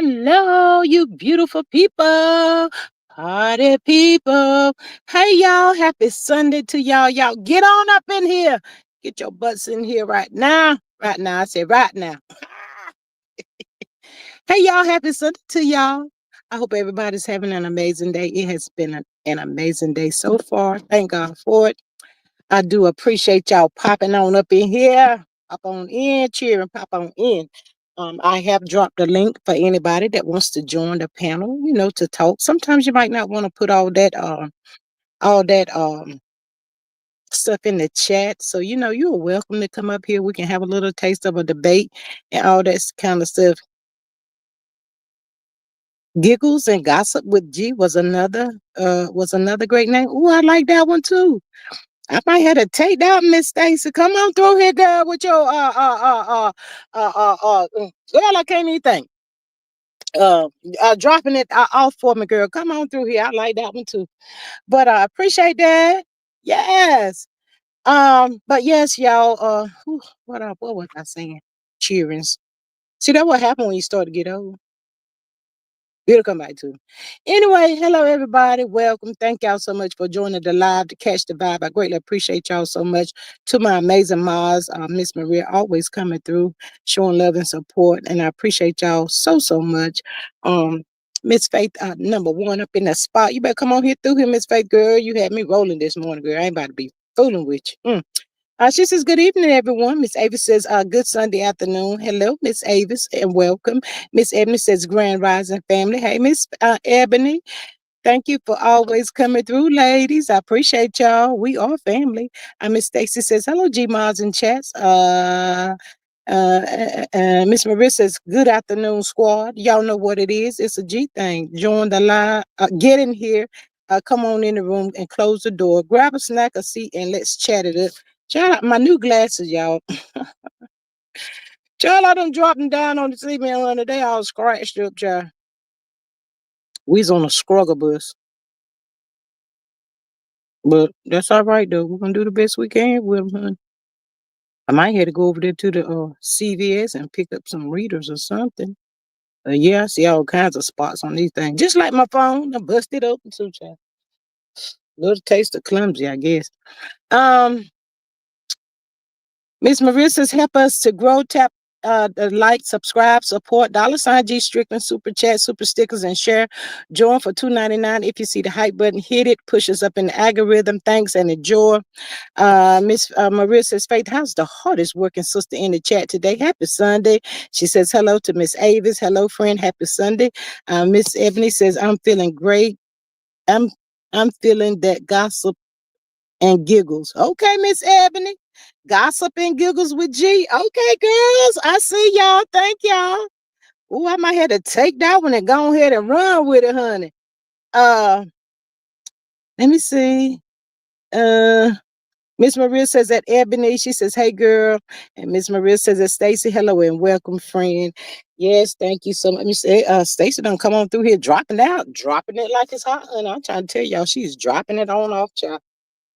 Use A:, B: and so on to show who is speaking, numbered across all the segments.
A: Hello, you beautiful people. Party people. Hey, y'all. Happy Sunday to y'all. Y'all get on up in here. Get your butts in here right now. Right now. I said right now. Hey, y'all. Happy Sunday to y'all. I hope everybody's having an amazing day. It has been an amazing day so far. Thank God for it. I do appreciate y'all popping on up in here. Pop on in, cheer and pop on in. I have dropped a link for anybody that wants to join the panel, to talk. Sometimes you might not want to put all that stuff in the chat. So, you're welcome to come up here. We can have a little taste of a debate and all that kind of stuff. Giggles and Gossip with G was another great name. Oh, I like that one too. I might have to take that, Miss Stacy. Come on through here, girl, with your girl. I can't even think. Dropping it off for me, girl. Come on through here. I like that one too. But I appreciate that. Yes. But yes, y'all. What was I saying? Cheerings. See that what happened when you start to get old. We'll come back to. Anyway, hello everybody. Welcome. Thank y'all so much for joining the live to catch the vibe. I greatly appreciate y'all so much. To my amazing Maz, Miss Maria, always coming through, showing love and support. And I appreciate y'all so much. Miss Faith, number one up in the spot. You better come on here through here, Miss Faith, girl. You had me rolling this morning, girl. I ain't about to be fooling with you. She says, good evening, everyone. Miss Avis says, good Sunday afternoon. Hello, Miss Avis, and welcome. Miss Ebony says, Grand Rising family. Hey, Miss Ebony, thank you for always coming through, ladies. I appreciate y'all. We are family. Miss Stacy says, hello, G-Mods and chats. Miss Marissa says, good afternoon, squad. Y'all know what it is. It's a G thing. Join the line. Get in here. Come on in the room and close the door. Grab a snack, a seat, and let's chat it up. Shout out my new glasses, y'all. Child, I done dropped them down on the sleeping under. They all scratched up, child. We's on a struggle bus. But that's all right, though. We're going to do the best we can with them, honey. I might have to go over there to the CVS and pick up some readers or something. Yeah, I see all kinds of spots on these things. Just like my phone, I busted open too, child. Little taste of clumsy, I guess. Miss Marissa's help us to grow. Tap the like, subscribe, support, $ G Strickland, super chat, super stickers, and share. Join for $2.99. If you see the hype button, hit it, push us up in the algorithm. Thanks and enjoy. Miss Marissa's Faith, how's the hardest working sister in the chat today? Happy Sunday. She says hello to Miss Avis. Hello, friend. Happy Sunday. Miss Ebony says, I'm feeling great. I'm feeling that gossip and giggles. Okay, Miss Ebony. Gossip and giggles with G. Okay, girls. I see y'all. Thank y'all. Oh, I might have to take that one and go ahead and run with it, honey. Let me see. Miss Maria says that Ebony, she says, hey girl. And Miss Maria says that Stacy, hello and welcome, friend. Yes, thank you so much. Stacy done come on through here dropping it like it's hot. And I'm trying to tell y'all, she's dropping it on off, child.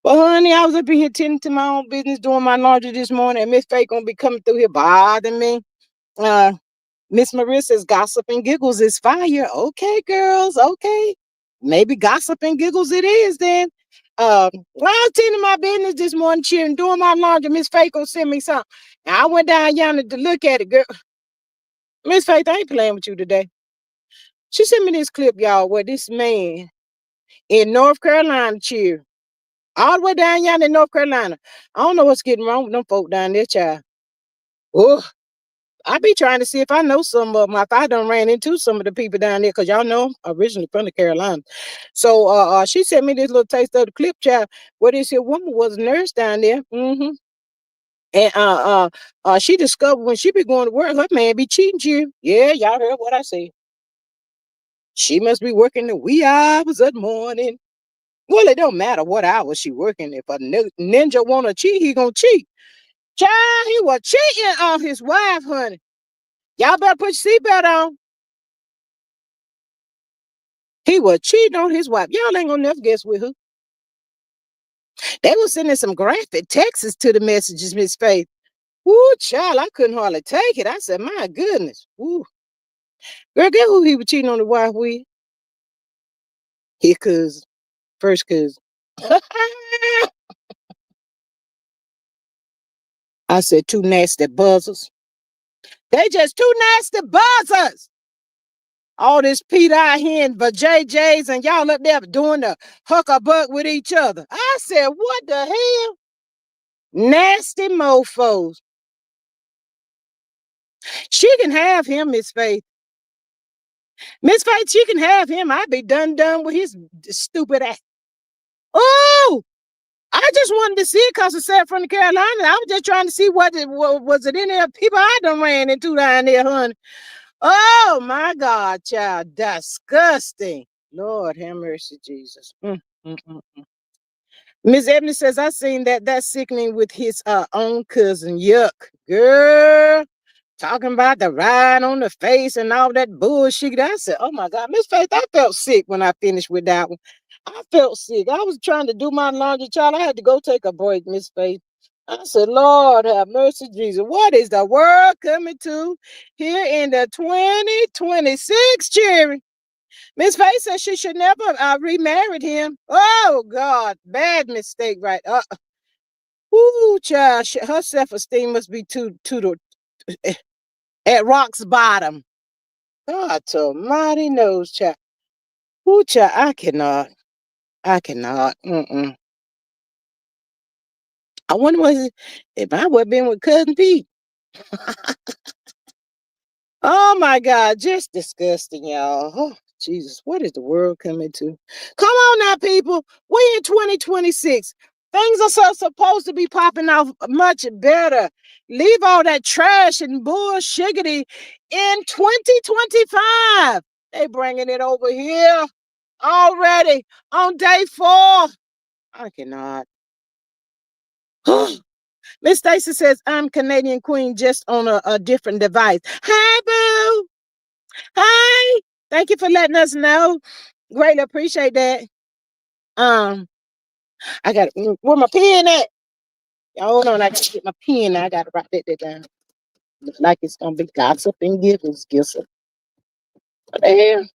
A: Well, honey, I was up in here tending to my own business, doing my laundry this morning, and Miss Faye gonna be coming through here bothering me. Miss Marissa's gossip and giggles is fire. Okay, girls, okay. Maybe gossip and giggles it is then. While I was tending my business this morning, cheering, doing my laundry, Miss Faye gonna send me something. And I went down yonder to look at it, girl. Miss Faith, I ain't playing with you today. She sent me this clip, y'all, where this man in North Carolina cheer. All the way down yonder in North Carolina. I don't know what's getting wrong with them folk down there, child. Oh, I be trying to see if I know some of them. If I done ran into some of the people down there, because y'all know I'm originally from the Carolinas. So she sent me this little taste of the clip, child, where this here woman was a nurse down there. And she discovered when she be going to work, her man be cheating you. Yeah, y'all heard what I said. She must be working the wee hours of the morning. Well, it don't matter what hours she working. If a ninja want to cheat, he gonna cheat. Child, he was cheating on his wife, honey. Y'all better put your seatbelt on. He was cheating on his wife. Y'all ain't gonna never guess with who. They was sending some graphic texts to the messages, Miss Faith. Woo, child, I couldn't hardly take it. I said, my goodness. Woo. Girl, get who he was cheating on the wife with? His cousin. First cousin. I said, two nasty buzzers. They just two nasty buzzers. All this Peter out here and JJ's and y'all up there doing the huckabuck with each other. I said, what the hell? Nasty mofos. She can have him, Miss Faith. Miss Faith, she can have him. I'd be done with his stupid ass. Oh, I just wanted to see it because it said from the Carolina. I was just trying to see what was it in there. People I done ran into down there, honey. Oh my God, child, disgusting. Lord have mercy, Jesus. Miss Ebony says, I seen that's sickening with his own cousin. Yuck. Girl, talking about the ride on the face and all that bullshit. I said, oh my God, Miss Faith, I felt sick when I finished with that one. I felt sick. I was trying to do my laundry, child. I had to go take a break, Miss Faith. I said, Lord have mercy, Jesus. What is the world coming to here in the 2026, Cherry? Miss Faith said she should never remarried him. Oh, God. Bad mistake, right? Ooh, child. Her self-esteem must be at rock's bottom. God almighty knows, child. Ooh, child, I cannot. I cannot. I wonder if I would have been with Cousin Pete. Oh my God, just disgusting, y'all. Oh, Jesus, what is the world coming to? Come on now, people. We in 2026. Things are supposed to be popping off much better. Leave all that trash and bullshiggity in 2025. They bringing it over here already on day 4. I cannot. Miss Stacy says, I'm Canadian Queen just on a different device. Hey, boo. Hi. Thank you for letting us know. Greatly appreciate that. I got where my pen at? Hold on, I gotta get my pen. I gotta write that down. Looks like it's gonna be gossip and givens, Gissel. What the hell?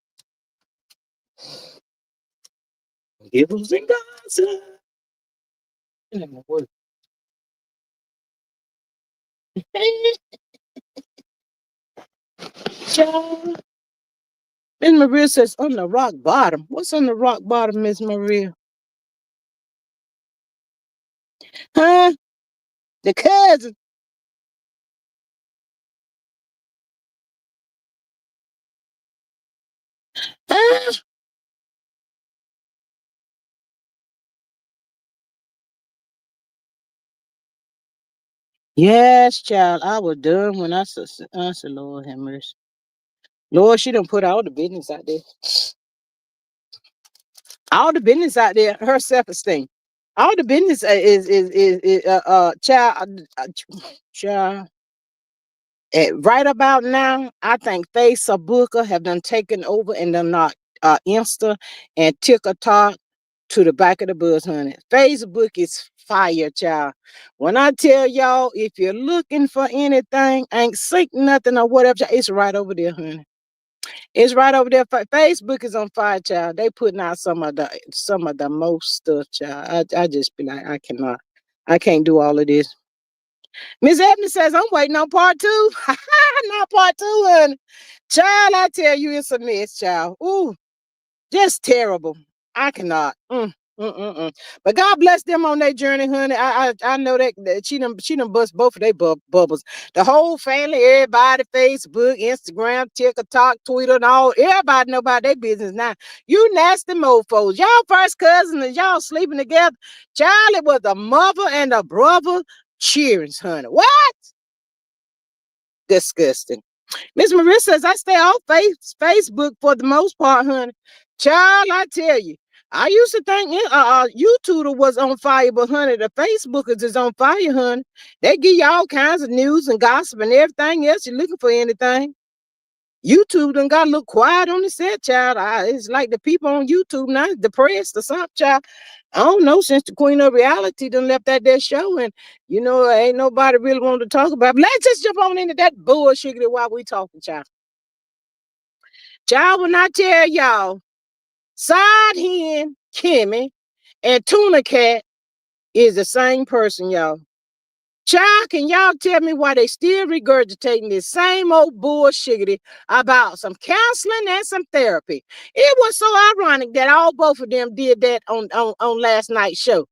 A: Givens and gossip. Child. Miss Maria says on the rock bottom. What's on the rock bottom, Miss Maria? Huh? The cousin. Huh? Yes, child. I was done when I said, Lord have mercy. Lord, she done put all the business out there. All the business out there, her self-esteem. All the business is child, child. Right about now, I think Facebook have done taken over and done not Insta and TikTok to the back of the bus, honey. Facebook is fire, child. When I tell y'all, if you're looking for anything, ain't seek nothing or whatever, it's right over there, honey. It's right over there. Facebook is on fire, child. They putting out some of the most stuff, child. I just be like, I can't do all of this. Miss Ebony says, I'm waiting on part 2. Not part 2, honey. Child, I tell you, it's a mess, child. Ooh, just terrible. I cannot. But God bless them on their journey, honey. I know that she done bust both of their bubbles. The whole family, everybody, Facebook, Instagram, TikTok, Twitter, and all. Everybody know about their business now. You nasty mofos. Y'all first cousins and y'all sleeping together. Charlie was the mother and the brother cheering, honey. What? Disgusting. Miss Marissa says, I stay off Facebook for the most part, honey. Child, I tell you, I used to think YouTube was on fire, but honey, the Facebookers is on fire, honey. They give you all kinds of news and gossip and everything else you're looking for anything. YouTube done got a little quiet on the set, child. It's like the people on YouTube now depressed or something, child. I don't know, since the Queen of Reality done left that there show and, ain't nobody really wanted to talk about it. Let's just jump on into that bullshit while we talking, child. Child, when I tell y'all, side hen Kimmie and Tuna Cat is the same person, y'all. Child, can y'all tell me why they still regurgitating this same old bullshit about some counseling and some therapy? It was so ironic that all both of them did that on last night's show.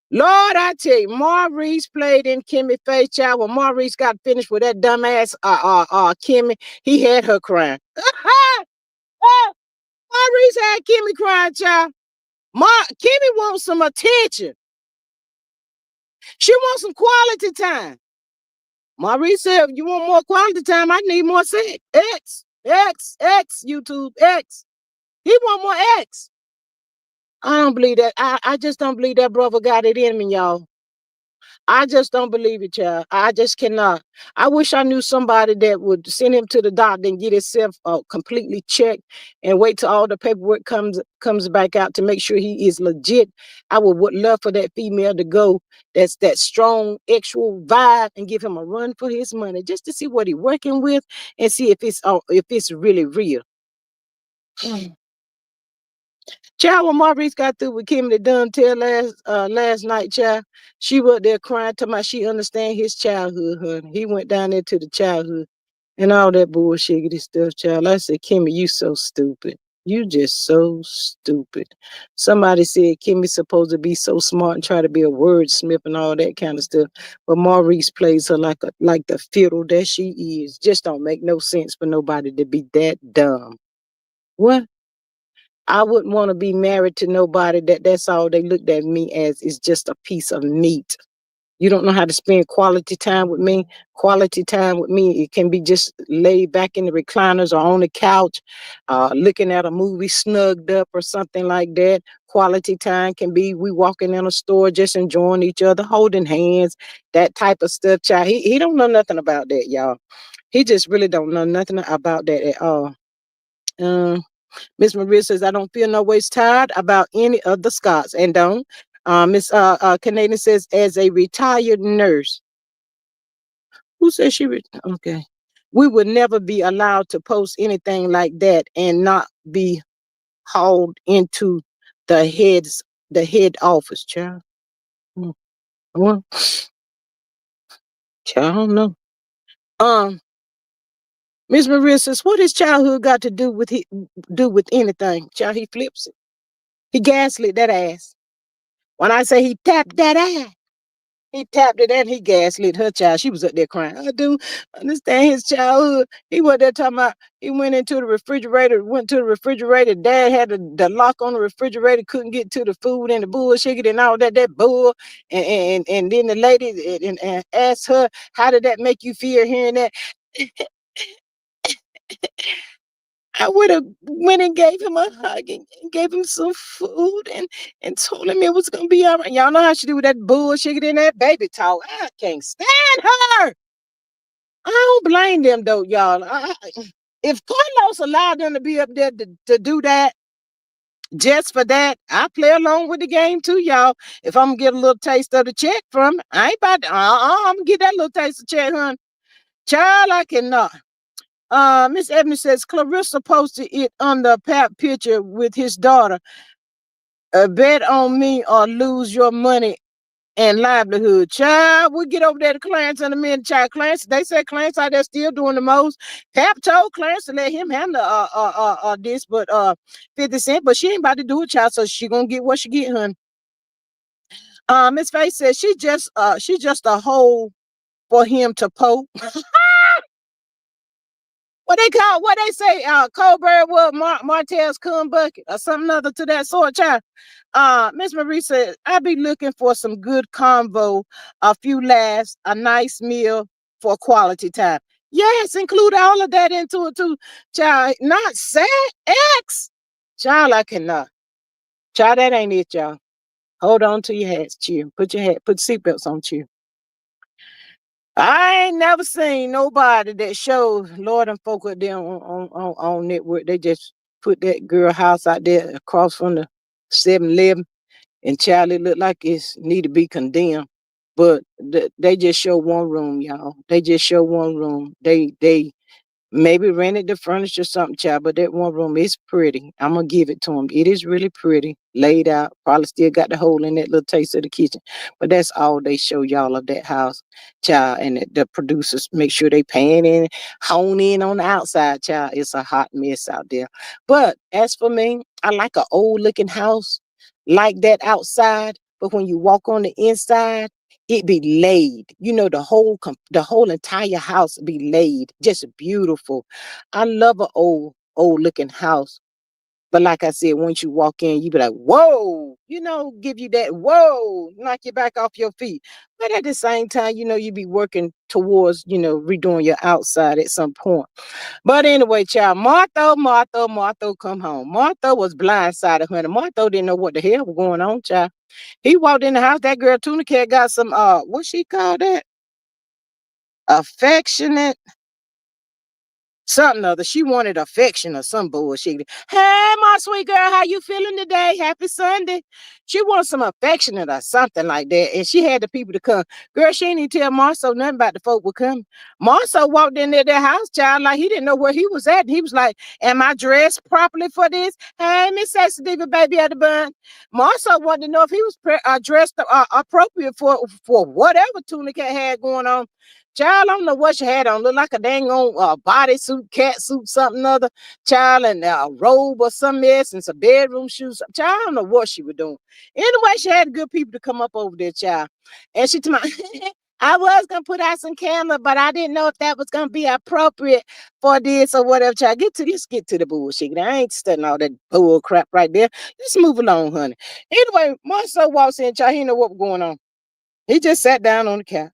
A: Lord, I tell you, Maurice played in Kimmie face, child. When Maurice got finished with that dumbass Kimmie, he had her crying. Maurice had Kimmie crying, child. Kimmie wants some attention. She wants some quality time. Maurice said, you want more quality time? I need more sex. X, YouTube, X. He want more X. I don't believe that. I just don't believe that brother got it in me, y'all. I just don't believe it, child. I just cannot. I wish I knew somebody that would send him to the doctor and get himself completely checked and wait till all the paperwork comes back out to make sure he is legit. I would love for that female to go. That's that strong actual vibe and give him a run for his money just to see what he's working with and see if it's really real. Child, when Maurice got through with Kimmie the dumb tell last night, child, she was there crying to my she understand his childhood, honey. He went down there to the childhood and all that bullshit stuff, child. I said, Kimmie, you so stupid. You just so stupid. Somebody said Kimmie's supposed to be so smart and try to be a wordsmith and all that kind of stuff. But Maurice plays her like the fiddle that she is. Just don't make no sense for nobody to be that dumb. What? I wouldn't want to be married to nobody that's all they looked at me as is just a piece of meat. You don't know how to spend quality time with me. Quality time with me, it can be just laid back in the recliners or on the couch, looking at a movie snugged up or something like that. Quality time can be we walking in a store just enjoying each other, holding hands, that type of stuff. Child, he don't know nothing about that, y'all. He just really don't know nothing about that at all. Miss Maria says, I don't feel no ways tired about any of the Scots and don't. Miss Canadian says, as a retired nurse. Who says okay. We would never be allowed to post anything like that and not be hauled into the head office, child. Well, child, I don't know. Miss Maria says, what has childhood got to do with anything? Child, he flips it. He gaslit that ass. When I say he tapped that ass, he tapped it and he gaslit her child. She was up there crying. I do understand his childhood. He was there talking about he went to the refrigerator. Dad had the lock on the refrigerator, couldn't get to the food and the bullshit and all that bull. And then the lady and asked her, how did that make you feel hearing that? I would have went and gave him a hug and gave him some food and told him it was gonna be all right. Y'all know how she do with that bullshit in that baby talk. I can't stand her. I don't blame them though, y'all. If Carlos allowed them to be up there to do that, just for that, I play along with the game too, y'all. If I'm gonna get a little taste of the check from it, I ain't about to, I'm gonna get that little taste of check, hun. Child, I cannot. Miss Evans says Clarissa posted it on the pap picture with his daughter. Bet on me or lose your money and livelihood. Child, we get over there to Clarence in a minute. Child, Clarence, they said Clarence out there still doing the most. Pap told Clarence to let him handle this, but 50 Cent, but she ain't about to do it, child. So she gonna get what she get, hun. Miss Faye says she just a hole for him to poke. What they say, Colbert with Martell's cum bucket or something other to that sort, child. Miss Marie said, I be looking for some good convo, a few laughs, a nice meal for quality time. Yes, include all of that into it too, child. Not sad X. Child, I cannot. Child, that ain't it, y'all. Hold on to your hats, cheer. Put seatbelts on, cheer. I ain't never seen nobody that shows Lord and folk up there on network. They just put that girl house out there across from the 7-Eleven, and Charlie look like it's need to be condemned. But they just show one room, y'all. They just show one room. They Maybe rented the furniture or something, child. But that one room is pretty. I'm gonna give it to him. It is really pretty, laid out. Probably still got the hole in that little taste of the kitchen. But that's all they show y'all of that house, child. And the producers make sure they pan in, hone in on the outside, child. It's a hot mess out there. But as for me, I like an old looking house like that outside. But when you walk on the inside, it be laid. The whole entire house be laid, just beautiful. I love an old looking house. But like I said, once you walk in, you be like, whoa, give you that whoa, knock you back off your feet. But at the same time, you be working towards, redoing your outside at some point. But anyway, child, Martha come home. Martha was blindsided, honey. Martha didn't know what the hell was going on, child. He walked in the house. That girl Tuna Cat got some what she called that? Affectionate something other. She wanted affection or some bullshit. Hey, my sweet girl, how you feeling today? Happy Sunday. She wants some affectionate or something like that. And she had the people to come. Girl, she ain't even tell Marceau nothing about the folk would come. Marceau walked in their house, child, like he didn't know where he was at. He was like, am I dressed properly for this? Hey, Miss Sexy Diva, baby at the bun. Marceau wanted to know if he was dressed appropriate for whatever Tuna Cat had going on. Child, I don't know what she had on. Look like a dang on bodysuit, cat suit, something other. Child, and a robe or some mess and some bedroom shoes. Child, I don't know what she was doing. Anyway, she had good people to come up over there, child. And she told me, I was going to put out some camera, but I didn't know if that was going to be appropriate for this or whatever, child. Let's get to the bullshit. I ain't studying all that bull crap right there. Just move along, honey. Anyway, Marcel walks in, child. He didn't know what was going on. He just sat down on the couch.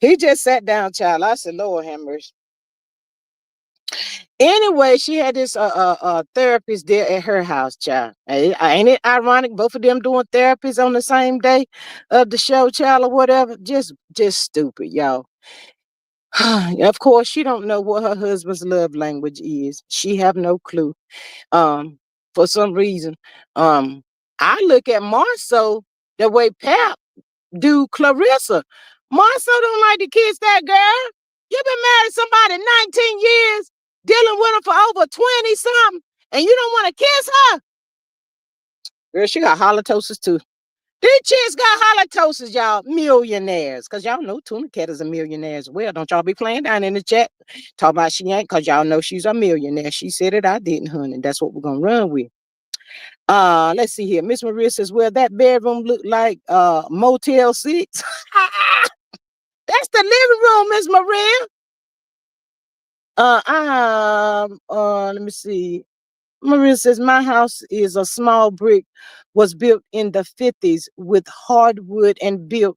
A: He just sat down, child. I said, Lord have mercy. Anyway, she had this therapist there at her house, child. Ain't it ironic? Both of them doing therapies on the same day of the show, child, or whatever. Just stupid, y'all. Of course, she don't know what her husband's love language is. She have no clue. For some reason, I look at Marceau the way Pap do Clarissa. Marceau don't like to kiss that girl. You've been married to somebody 19 years, dealing with her for over 20 something, and you don't want to kiss her? Girl, she got halitosis too. These chicks got halitosis, y'all. Millionaires. Because y'all know Tuna Cat is a millionaire as well. Don't y'all be playing down in the chat. Talk about she ain't, because y'all know she's a millionaire. She said it, I didn't, honey. That's what we're going to run with. Let's see here. Miss Maria says, well, that bedroom looked like Motel 6. That's the living room, Miss Maria. Let me see. Maria says, my house is a small brick, was built in the 50s with hardwood and built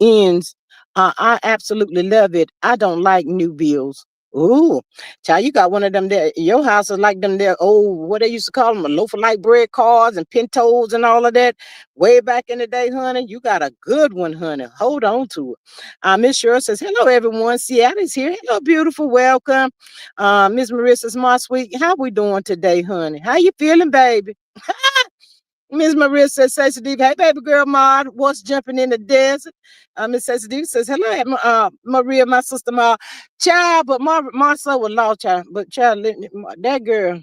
A: ends. I absolutely love it. I don't like new builds. Ooh, child, you got one of them there. Your house is like them there old, what they used to call them, a loaf of light bread cars and pintos and all of that. Way back in the day, honey, you got a good one, honey. Hold on to it. Miss Cheryl says, hello, everyone. Seattle's here. Hello, beautiful. Welcome. Miss Marissa's my sweet. How we doing today, honey? How you feeling, baby? Miss Maria says, Sensitive, hey, baby girl, Maud, what's jumping in the desert? Miss Sensitive says, hello, Maria, my sister, Ma. Child, but Marcel was lost, child. But, child, that girl,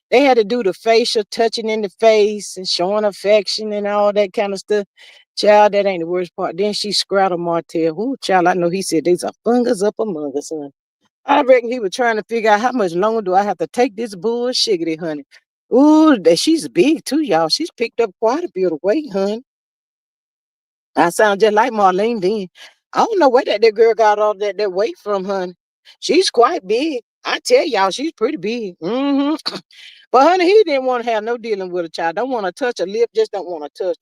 A: they had to do the facial touching in the face and showing affection and all that kind of stuff. Child, that ain't the worst part. Then she scrattled Martell. Ooh, child, I know he said there's a fungus up among us, son. I reckon he was trying to figure out how much longer do I have to take this bullshit, honey. Ooh, she's big too, y'all. She's picked up quite a bit of weight, honey. I sound just like Marlene then. I don't know where that girl got all that weight from, honey. She's quite big. I tell y'all, she's pretty big. But honey, he didn't want to have no dealing with a child. Don't want to touch her lip, just don't want to touch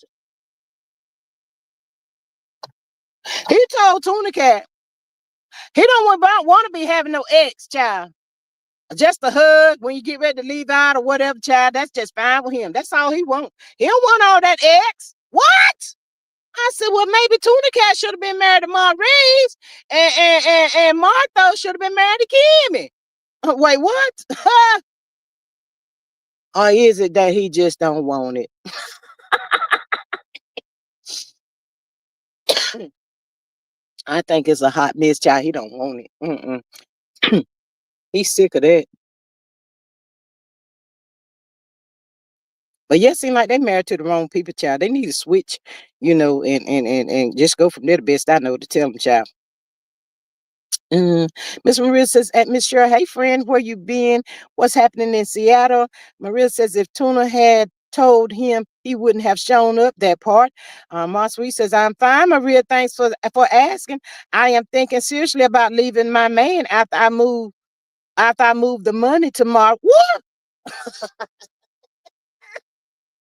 A: her. He told Tuna Cat he don't want to be having no ex child. Just a hug when you get ready to leave out or whatever, child. That's just fine with him. That's all he wants. He don't want all that ex. What? I said, well, maybe Tuna Cat should have been married to Maurice, and Martha should have been married to Kimmie. Wait, what? Or is it that he just don't want it? I think it's a hot mess, child. He don't want it. He's sick of that. But yeah, seem like they married to the wrong people, child. They need to switch, and just go from there. The best I know to tell them, child. Mm. Miss Maria says, at Miss Cheryl, hey friend, where you been? What's happening in Seattle? Maria says, if Tuna had told him, he wouldn't have shown up. That part. Ma Sweet says, I'm fine. Maria, thanks for asking. I am thinking seriously about leaving my man after I move the money tomorrow. What?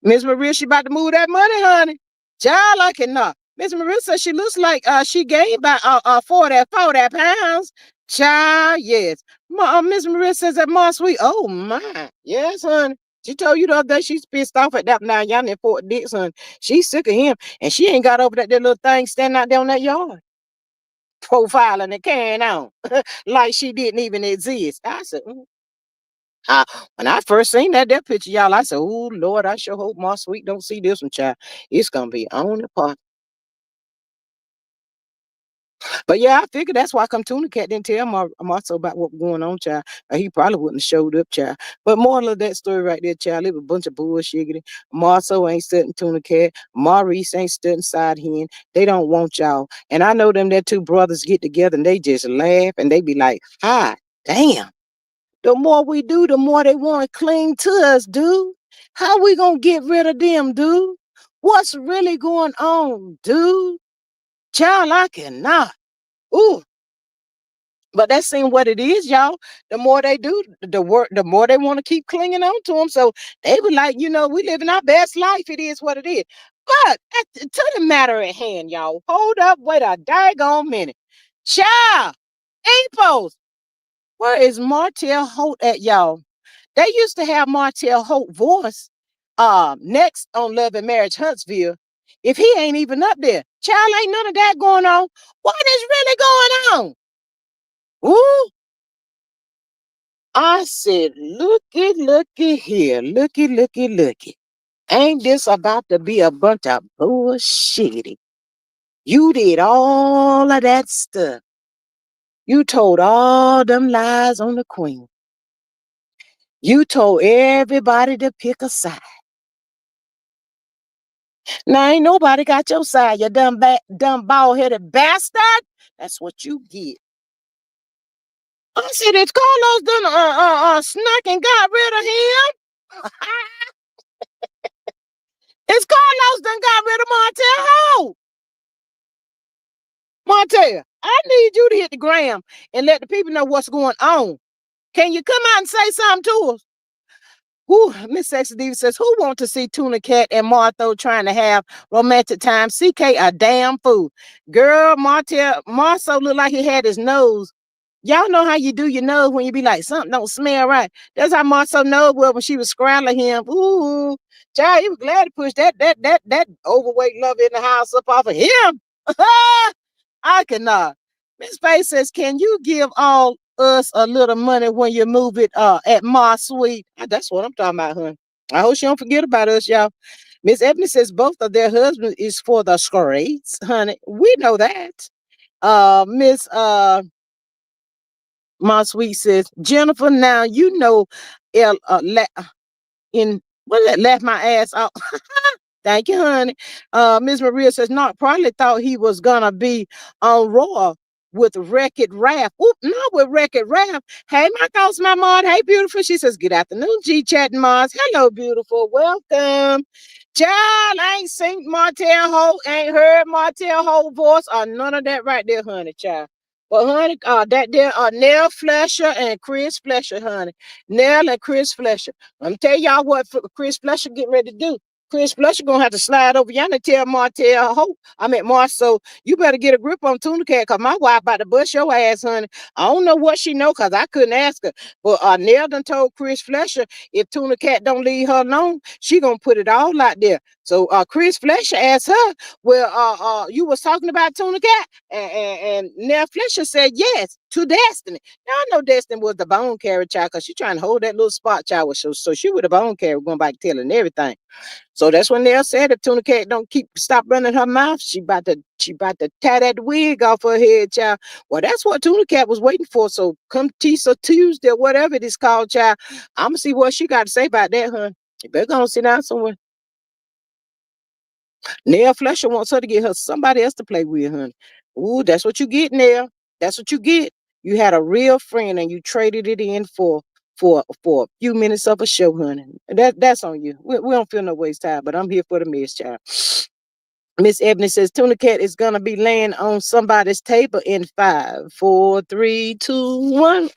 A: Miss Maria, she about to move that money, honey. Child, I cannot. Miss Maria says she looks like she gained about 40 pounds. Child, yes. Miss Maria says that Mom Sweet. Oh my, yes, honey. She told you the other day she's pissed off at that now. Y'all in Fort Dix, honey. She's sick of him, and she ain't got over that little thing standing out there on that yard, profiling and carrying on like she didn't even exist. I said, I, when I first seen that picture, y'all, I said, "Oh Lord, I sure hope my sweet don't see this one, child. It's gonna be on the pot." But yeah, I figured that's why come Tuna Cat didn't tell Marcel about what was going on, child. He probably wouldn't have showed up, child. But moral of that story right there, child, it was a bunch of bullshit. Marcel ain't studying Tuna Cat. Maurice ain't studying Side Hen. They don't want y'all. And I know them that two brothers get together and they just laugh and they be like, "Hi, damn." The more we do, the more they want to cling to us, dude. How we gonna get rid of them, dude? What's really going on, dude? Child, I cannot. Ooh. But that's ain't what it is, y'all. The more they do the work, the more they want to keep clinging on to them. So they were like, we living our best life. It is what it is. But to the matter at hand, y'all. Hold up, wait a daggone minute. Child, Apos, where is Martell Holt at, y'all? They used to have Martell Holt voice next on Love and Marriage Huntsville. If he ain't even up there, child, ain't none of that going on. What is really going on? Ooh, I said, looky here, looky. Ain't this about to be a bunch of bullshit? You did all of that stuff. You told all them lies on the queen. You told everybody to pick a side. Now ain't nobody got your side, you dumb bald-headed bastard. That's what you get. I said, if Carlos done snuck and got rid of him, it's Carlos done got rid of Martell Holt. Martell, I need you to hit the gram and let the people know what's going on. Can you come out and say something to us? Who Miss Sexy Diva says, who want to see Tuna Cat and Martho trying to have romantic time? CK a damn fool. Girl, Marcel looked like he had his nose. Y'all know how you do your nose when you be like, something don't smell right. That's how Marcel nose was when she was scrambling him. Ooh, child, he was glad to push that overweight love in the house up off of him. I cannot. Miss Faye says, can you give all us a little money when you move it at Ma Sweet? That's what I'm talking about, honey. I hope she don't forget about us, y'all. Miss Ebony says both of their husbands is for the scrates, honey. We know that. Miss Ma Sweet says, Jennifer, now you know in what that laugh my ass off. Thank you, honey. Miss Maria says, not probably thought he was gonna be on Raw with Wreck-It Ralph. Oop, not with Wreck-It Ralph. Hey, my thoughts, my mod. Hey, beautiful. She says, good afternoon, G Chat and Mars. Hello, beautiful. Welcome. Child, I ain't seen Martell Holt, ain't heard Martell Holt voice or none of that right there, honey, child. But honey, that there Nell Flesher and Chris Flesher, honey. Nell and Chris Flesher. Let me tell y'all what Chris Flesher getting ready to do. Chris Fletcher gonna have to slide over y'all and tell Martell Hope. I mean Marcel, you better get a grip on Tuna Cat, cause my wife about to bust your ass, honey. I don't know what she know, cause I couldn't ask her. But Nell done told Chris Fletcher if Tuna Cat don't leave her alone, she gonna put it all out there. So Chris Fletcher asked her, well, you was talking about Tuna Cat? And Nell Fletcher said yes to Destiny. Now I know Destiny was the bone carrier child because she trying to hold that little spot child. So she was the bone carrier going back telling everything. So that's when Nell said if Tuna Cat don't stop running her mouth, she about to tear that wig off her head, child. Well, that's what Tuna Cat was waiting for. So come Tisa Tuesday, whatever it is called, child, I'ma see what she got to say about that, huh? You better go and sit down somewhere. Nell Fletcher wants her to get her somebody else to play with, honey. Ooh, that's what you get, Nell. That's what you get. You had a real friend and you traded it in for a few minutes of a show, honey. That's on you. We don't feel no waste time, but I'm here for the mess, child. Miss Ebony says Tuna Cat is gonna be laying on somebody's table in 5, 4, 3, 2, 1.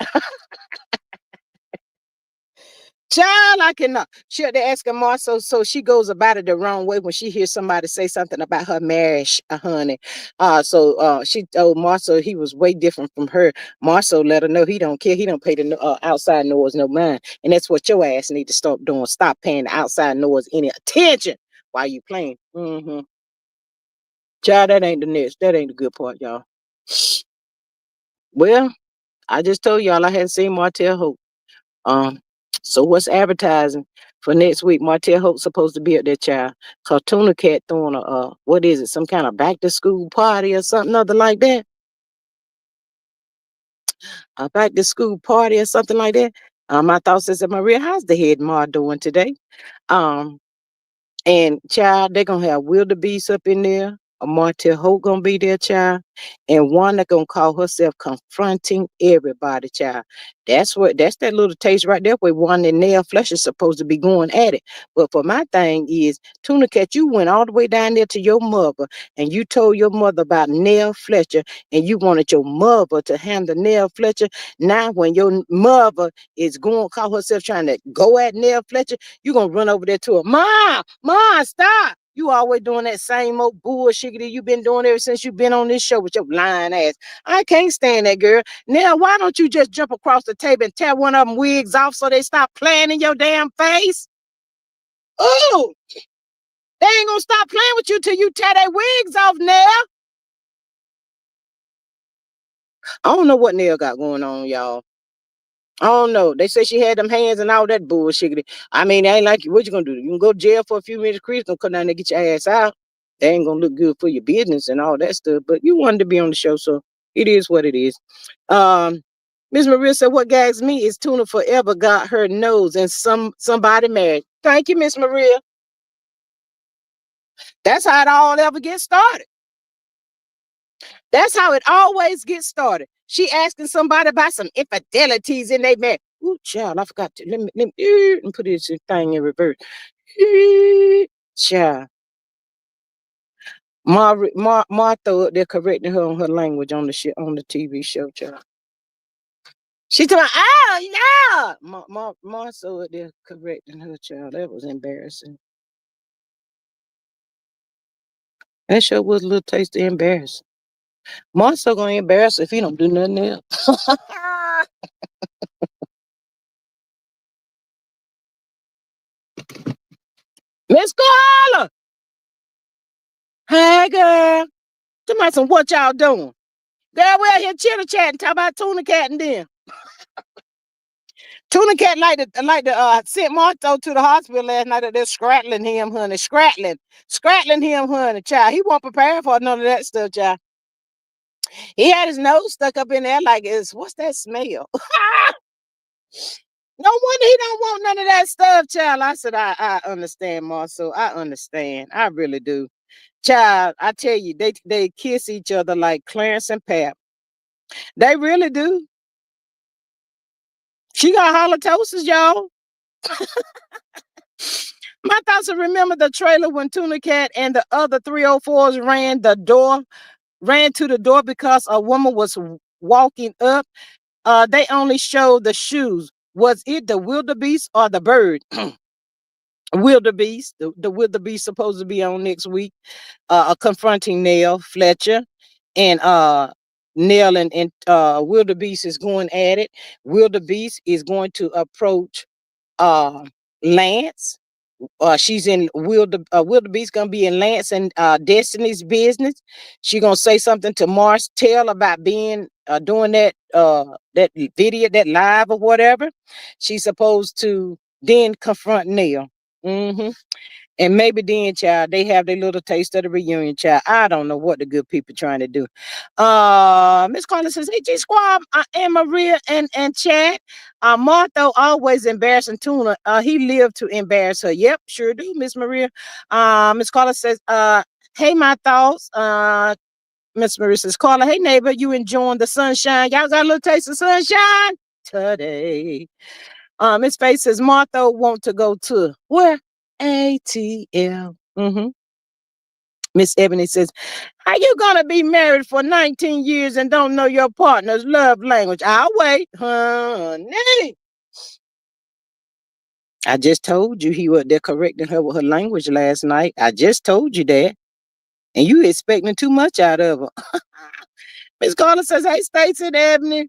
A: Child, I cannot. They're asking Marcel, so she goes about it the wrong way when she hears somebody say something about her marriage, honey. So she told Marcel he was way different from her. Marcel let her know he don't care. He don't pay the outside noise no mind, and that's what your ass need to stop doing. Stop paying the outside noise any attention while you playing. Child, that ain't the next. That ain't the good part, y'all. Well, I just told y'all I hadn't seen Martell Hope. Um, so what's advertising for next week? Martell Hope's supposed to be at that child. Cartooner Cat throwing a what is it? Some kind of back to school party or something other like that. A back to school party or something like that. My thoughts is, Maria, how's the head ma doing today? Um, And child, they're gonna have wildebeest up in there. A Martell Hope gonna be there, child, and one that gonna call herself confronting everybody, child. That's that little taste right there where one and Nell Flesh is supposed to be going at it. But for my thing is, Tuna Cat, you went all the way down there to your mother and you told your mother about Nell Fletcher and you wanted your mother to handle Nell Fletcher. Now when your mother is going call herself trying to go at Nell Fletcher, you gonna run over there to her. Ma, stop. You always doing that same old bullshit that you've been doing ever since you've been on this show with your lying ass. I can't stand that girl. Now, why don't you just jump across the table and tear one of them wigs off so they stop playing in your damn face? Oh, they ain't gonna stop playing with you till you tear their wigs off now. I don't know what Nell got going on, y'all. I don't know. They say she had them hands and all that bullshit. I mean, I ain't like you. What you gonna do? You can go to jail for a few minutes. Chris gonna come down there and get your ass out. They ain't gonna look good for your business and all that stuff. But you wanted to be on the show, so it is what it is. Um, Miss Maria said, "What gags me is Tuna forever got her nose and somebody married." Thank you, Miss Maria. That's how it all ever gets started. That's how it always gets started. She asking somebody about some infidelities in their marriage. Ooh, child, I forgot to let me put this thing in reverse. Child, Martha, they're correcting her on her language on the shit on the TV show, child. She told me, oh no, Martha, they're correcting her, child. That was embarrassing. That show was a little tasty embarrassing. Martha gonna embarrass if he don't do nothing else. Miss Carla, hey girl. Tell me some what y'all doing. Girl, we're here chitter chatting, talk about Tuna Cat and them. Tuna Cat like to sent Marto to the hospital last night. They're scrattling him, honey. Scrattling him, honey. Child, he wasn't prepared for none of that stuff, child. He had his nose stuck up in there like what's that smell? No wonder he don't want none of that stuff, child. I said, I understand, Marcel. I understand. I really do. Child, I tell you, they kiss each other like Clarence and Pap. They really do. She got halitosis, y'all. My thoughts are remember the trailer when Tuna Cat and the other 304s ran to the door because a woman was walking up. They only showed the shoes. Was it the wildebeest or the bird? Wildebeest. The wildebeest supposed to be on next week. Confronting Nell Fletcher. And Nell and Wildebeest is going at it. Wildebeest is going to approach uh Lance. She's in Wildebeest gonna be in Lance and Destiny's business. She gonna say something to Martell about being doing that video, that live or whatever. She's supposed to then confront Neil. Mm-hmm. And maybe then, child, they have their little taste of the reunion, child. I don't know what the good people trying to do. Miss Carla says, "Hey, G Squad, I am Maria and Chad. Martha always embarrassing Tuna. He lived to embarrass her. Yep, sure do, Miss Maria. Miss Carla says, hey, my thoughts. Miss Maria says, Carla, hey neighbor, you enjoying the sunshine? Y'all got a little taste of sunshine today. Miss Faith says, Martha want to go to where? ATL. Mm-hmm. Miss Ebony says, how you gonna be married for 19 years and don't know your partner's love language? I'll wait, honey. I just told you he was there correcting her with her language last night. I just told you that. And you expecting too much out of her. Miss Carla says, hey, Stacey and Ebony.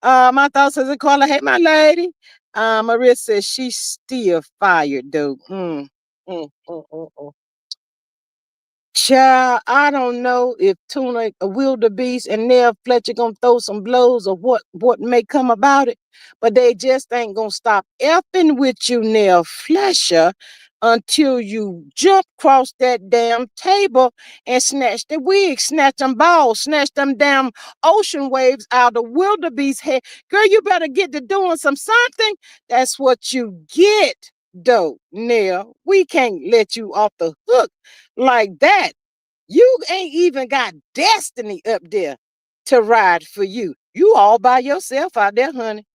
A: My thoughts says, Carla, hey, my lady. Maria says she's still fired, though. Mm. Child, I don't know if Tuna, a wildebeest, and Nell Fletcher gonna throw some blows or what may come about it, but they just ain't gonna stop effing with you, Nell Fletcher, until you jump across that damn table and snatch the wig, snatch them balls, snatch them damn ocean waves out of wildebeest head. Girl, you better get to doing something. That's what you get, though, Nell. We can't let you off the hook like that. You ain't even got destiny up there to ride for you. You all by yourself out there, honey.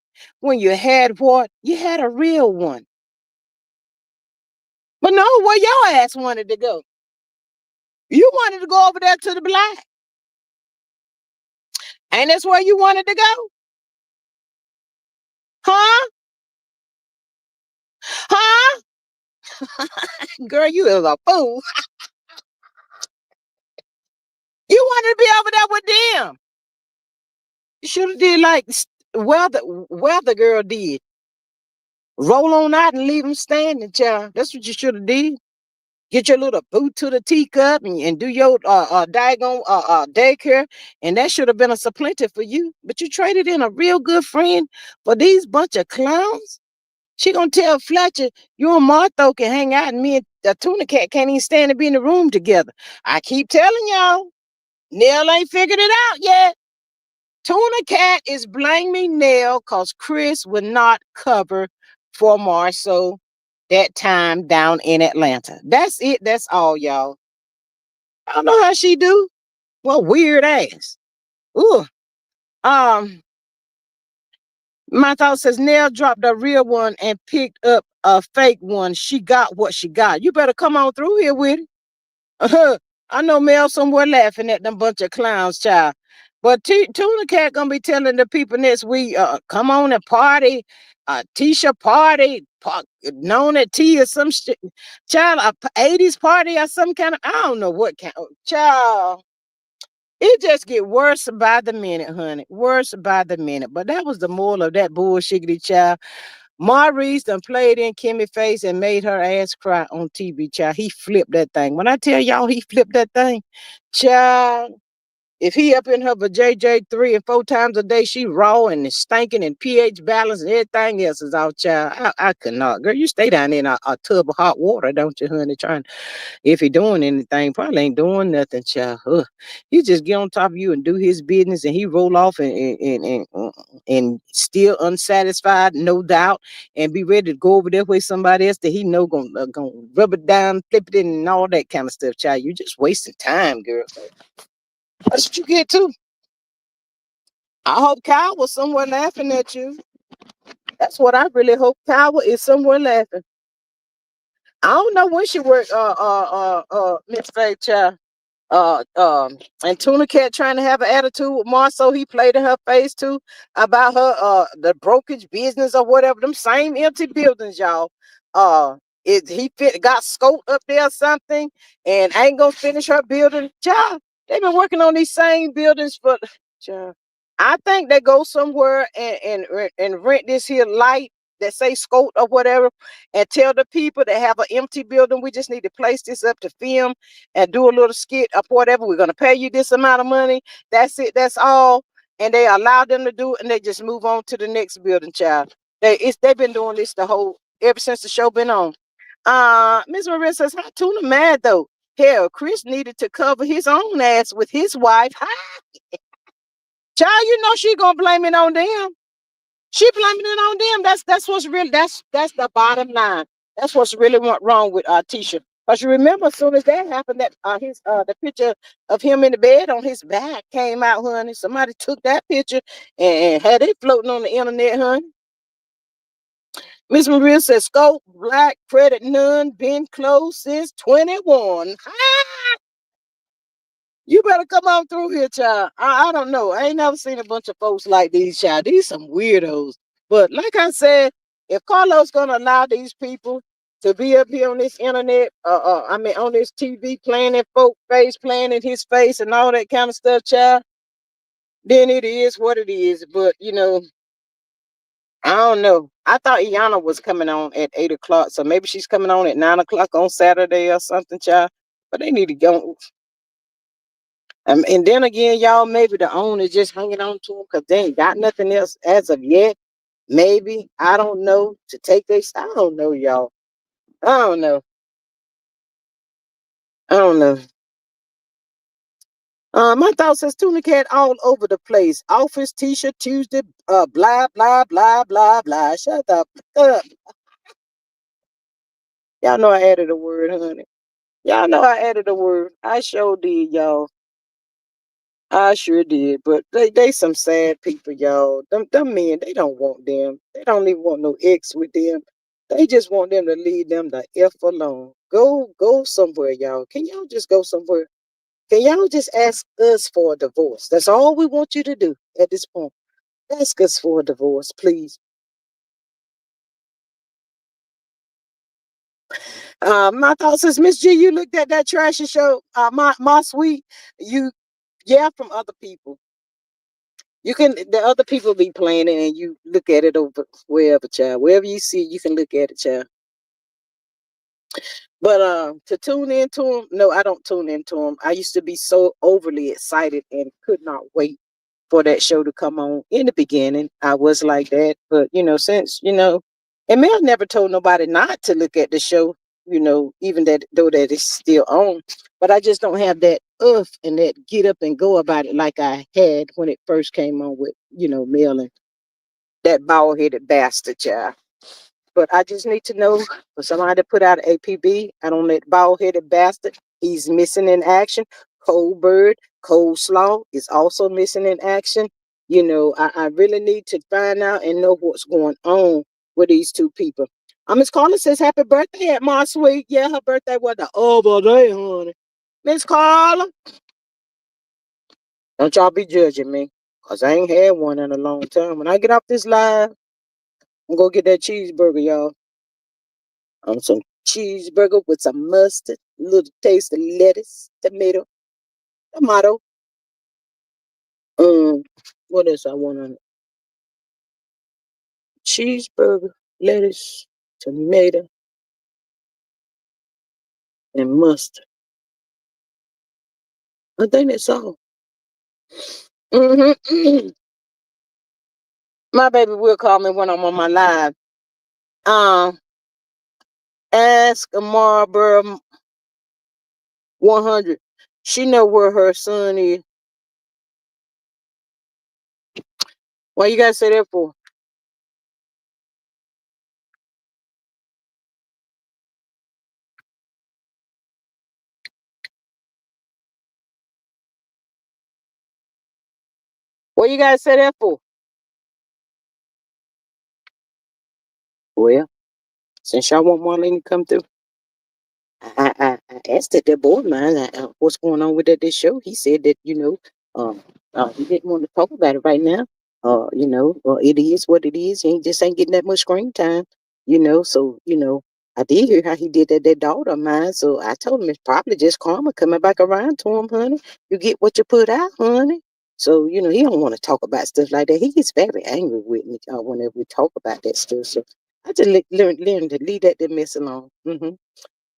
A: When you had what? You had a real one. But no, where your ass wanted to go? You wanted to go over there to the black. Ain't that's where you wanted to go? Huh? Huh? Girl, you is a fool. You wanted to be over there with them. You should have did like weather girl did. Roll on out and leave them standing, child. That's what you should have did. Get your little boot to the teacup and do your daggone daycare, and that should have been a supplanter for you. But you traded in a real good friend for these bunch of clowns. She gonna tell Fletcher you and Martha can hang out, and me and the tuna cat can't even stand to be in the room together. I keep telling y'all, Nell ain't figured it out yet. Tuna Cat is blaming Nell because Chris would not cover for Marceau that time down in Atlanta. That's it. That's all, y'all. I don't know how she do. Well, weird ass. Ooh. Um, my thought says Nell dropped a real one and picked up a fake one. She got what she got. You better come on through here with it. I know Mel somewhere laughing at them bunch of clowns, child. But Tuna Cat gonna be telling the people next week, come on and party, Tisha party, known at T or some shit, child, a 80s party or some kind of, I don't know what kind of, child. It just get worse by the minute, honey. Worse by the minute. But that was the moral of that bullshiggity, child. Maurice done played in Kimmie face and made her ass cry on TV, child. He flipped that thing. When I tell y'all he flipped that thing, child, if he up in her for JJ 3 and 4 times a day, she raw and stinking and pH balance and everything else is out, child. I could not. Girl, you stay down in a tub of hot water, don't you, honey? Trying, if he doing anything, probably ain't doing nothing, child. He just get on top of you and do his business, and he roll off and still unsatisfied, no doubt, and be ready to go over there with somebody else that he know gonna rub it down, flip it in, and all that kind of stuff, child. You just wasting time, girl. That's what you get too. I hope Kyle was somewhere laughing at you. That's what I really hope. Kyle is somewhere laughing. I don't know when she worked Miss Fairchild. And Tuna Cat trying to have an attitude with Marceau. He played in her face too about her the brokerage business or whatever. Them same empty buildings, y'all. Got scoped up there or something and ain't gonna finish her building. Child, they've been working on these same buildings for child. I think they go somewhere and rent this here light that say Scout or whatever, and tell the people that have an empty building, we just need to place this up to film and do a little skit or whatever. We're gonna pay you this amount of money. That's it. That's all. And they allow them to do it, and they just move on to the next building, child. They've been doing this the whole ever since the show been on. Miss Maria says, "How Tuna mad though? Hell, Chris needed to cover his own ass with his wife. Hi, child, you know she gonna blame it on them. She blaming it on them. That's what's really that's the bottom line. That's what's really wrong with Tisha. Cause you remember, as soon as that happened, that his the picture of him in the bed on his back came out, honey. Somebody took that picture and had it floating on the internet, honey. Miss Maria says, "Scope black credit none been closed since 21. You better come on through here, child. I don't know. I ain't never seen a bunch of folks like these, child. These some weirdos. But like I said, if Carlos gonna allow these people to be up here on this internet, I mean on this TV playing in folk face, playing in his face and all that kind of stuff, child, then it is what it is. But I don't know. I thought Iana was coming on at 8 o'clock, so maybe she's coming on at 9 o'clock on Saturday or something, child. But they need to go. And then again, y'all, maybe the owner just hanging on to them because they ain't got nothing else as of yet. Maybe I don't know to take this. I don't know, y'all. I don't know. I don't know. My thought says Tuna Cat all over the place. Office T-shirt Tuesday. Blah blah blah blah blah. Shut up. Y'all know I added a word, honey. Y'all know I added a word. I sure did, y'all. I sure did, but they some sad people, y'all. Them men, they don't want them. They don't even want no ex with them. They just want them to leave them the F alone. Go somewhere, y'all. Can y'all just go somewhere? Can y'all just ask us for a divorce? That's all we want you to do at this point. Ask us for a divorce, please. My thoughts is Miss G, you looked at that trashy show, my sweet. You yeah, from other people. You can the other people be playing it and you look at it over wherever, child. Wherever you see it, you can look at it, child. But to tune into them, no, I don't tune into them. I used to be so overly excited and could not wait for that show to come on. In the beginning, I was like that, but since and Mel never told nobody not to look at the show. Even that though that it's still on, but I just don't have that and that get up and go about it like I had when it first came on with Mel and that bald headed bastard, child. But I just need to know for somebody to put out an APB. I don't let bald headed bastard. He's missing in action. Cold Bird, Coleslaw is also missing in action. I really need to find out and know what's going on with these two people. Miss Carla says happy birthday at my sweet. Yeah, her birthday was the other day, honey. Miss Carla, don't y'all be judging me. Cause I ain't had one in a long time. When I get off this live, I'm gonna get that cheeseburger, y'all. Some cheeseburger with some mustard, a little taste of lettuce, tomato. Um, what else I want on it? Cheeseburger, lettuce, tomato, and mustard. I think that's all. Mm-hmm. My baby will call me when I'm on my live. Um, ask Marlboro 100. She know where her son is. Why you gotta say that for? What you gotta say that for? Well, since y'all want Marlene to come through. I asked that boy of mine what's going on with that show. He said that he didn't want to talk about it right now. It is what it is. He just ain't getting that much screen time. So I did hear how he did that daughter of mine. So I told him it's probably just karma coming back around to him, honey. You get what you put out, honey. So he don't want to talk about stuff like that. He gets very angry with me whenever we talk about that stuff. So I just learn to leave that mess alone.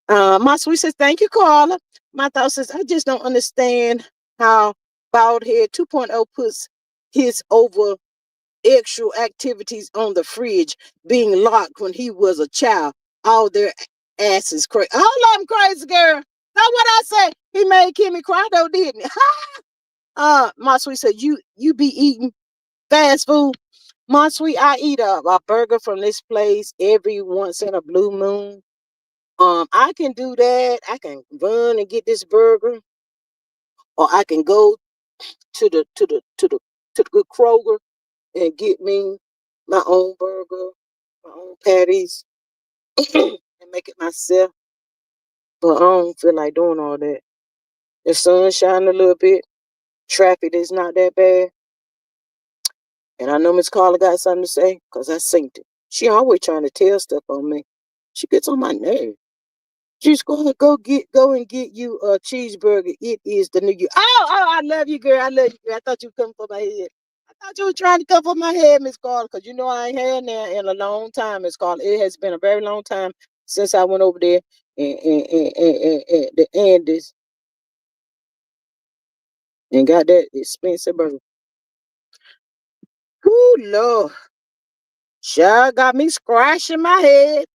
A: My sweet says, thank you, Carla. My thought says, I just don't understand how Bald Head 2.0 puts his over extra activities on the fridge being locked when he was a child. All their asses crazy. All of them crazy, girl. That's what I say. He made Kimmie cry though, didn't he? My sweet said, you be eating fast food. My sweet, I eat a burger from this place every once in a blue moon. I can do that. I can run and get this burger, or I can go to the good Kroger and get me my own burger, my own patties, and make it myself. But I don't feel like doing all that. The sun shining a little bit. Traffic is not that bad. And I know Miss Carla got something to say because I synced it. She always trying to tell stuff on me. She gets on my nerve. Just go and get you a cheeseburger. It is the new year. Oh, I love you, girl. I love you, girl. I thought you were coming for my head. I thought you were trying to come for my head, Miss Carla, because you know I ain't had there in a long time, Miss Carla. It has been a very long time since I went over there and the Andes and got that expensive burger. Ooh, Lord. Sure got me scratching my head.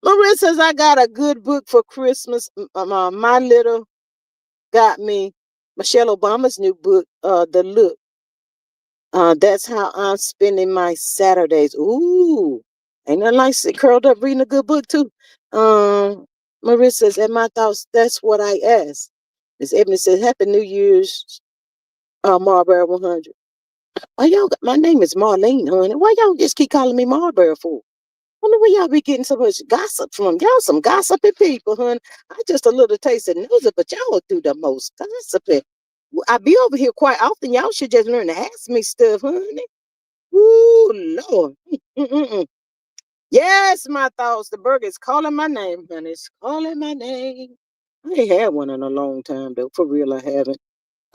A: Marissa says I got a good book for Christmas. My little got me Michelle Obama's new book, The Look. That's how I'm spending my Saturdays. Ooh, ain't nothing like sit curled up reading a good book too. Marissa says, and my thoughts, that's what I asked. Miss Ebony says, Happy New Year's, Marlboro 100. Why y'all, my name is Marlene, honey. Why y'all just keep calling me Marlboro for? Wonder where y'all be getting so much gossip from. Y'all some gossipy people, honey. I just a little taste of news, but y'all do the most gossiping. I be over here quite often. Y'all should just learn to ask me stuff, honey. Ooh, Lord. Mm-mm-mm. Yes, my thoughts. The burger is calling my name, honey. It's calling my name. I ain't had one in a long time, though. For real, I haven't.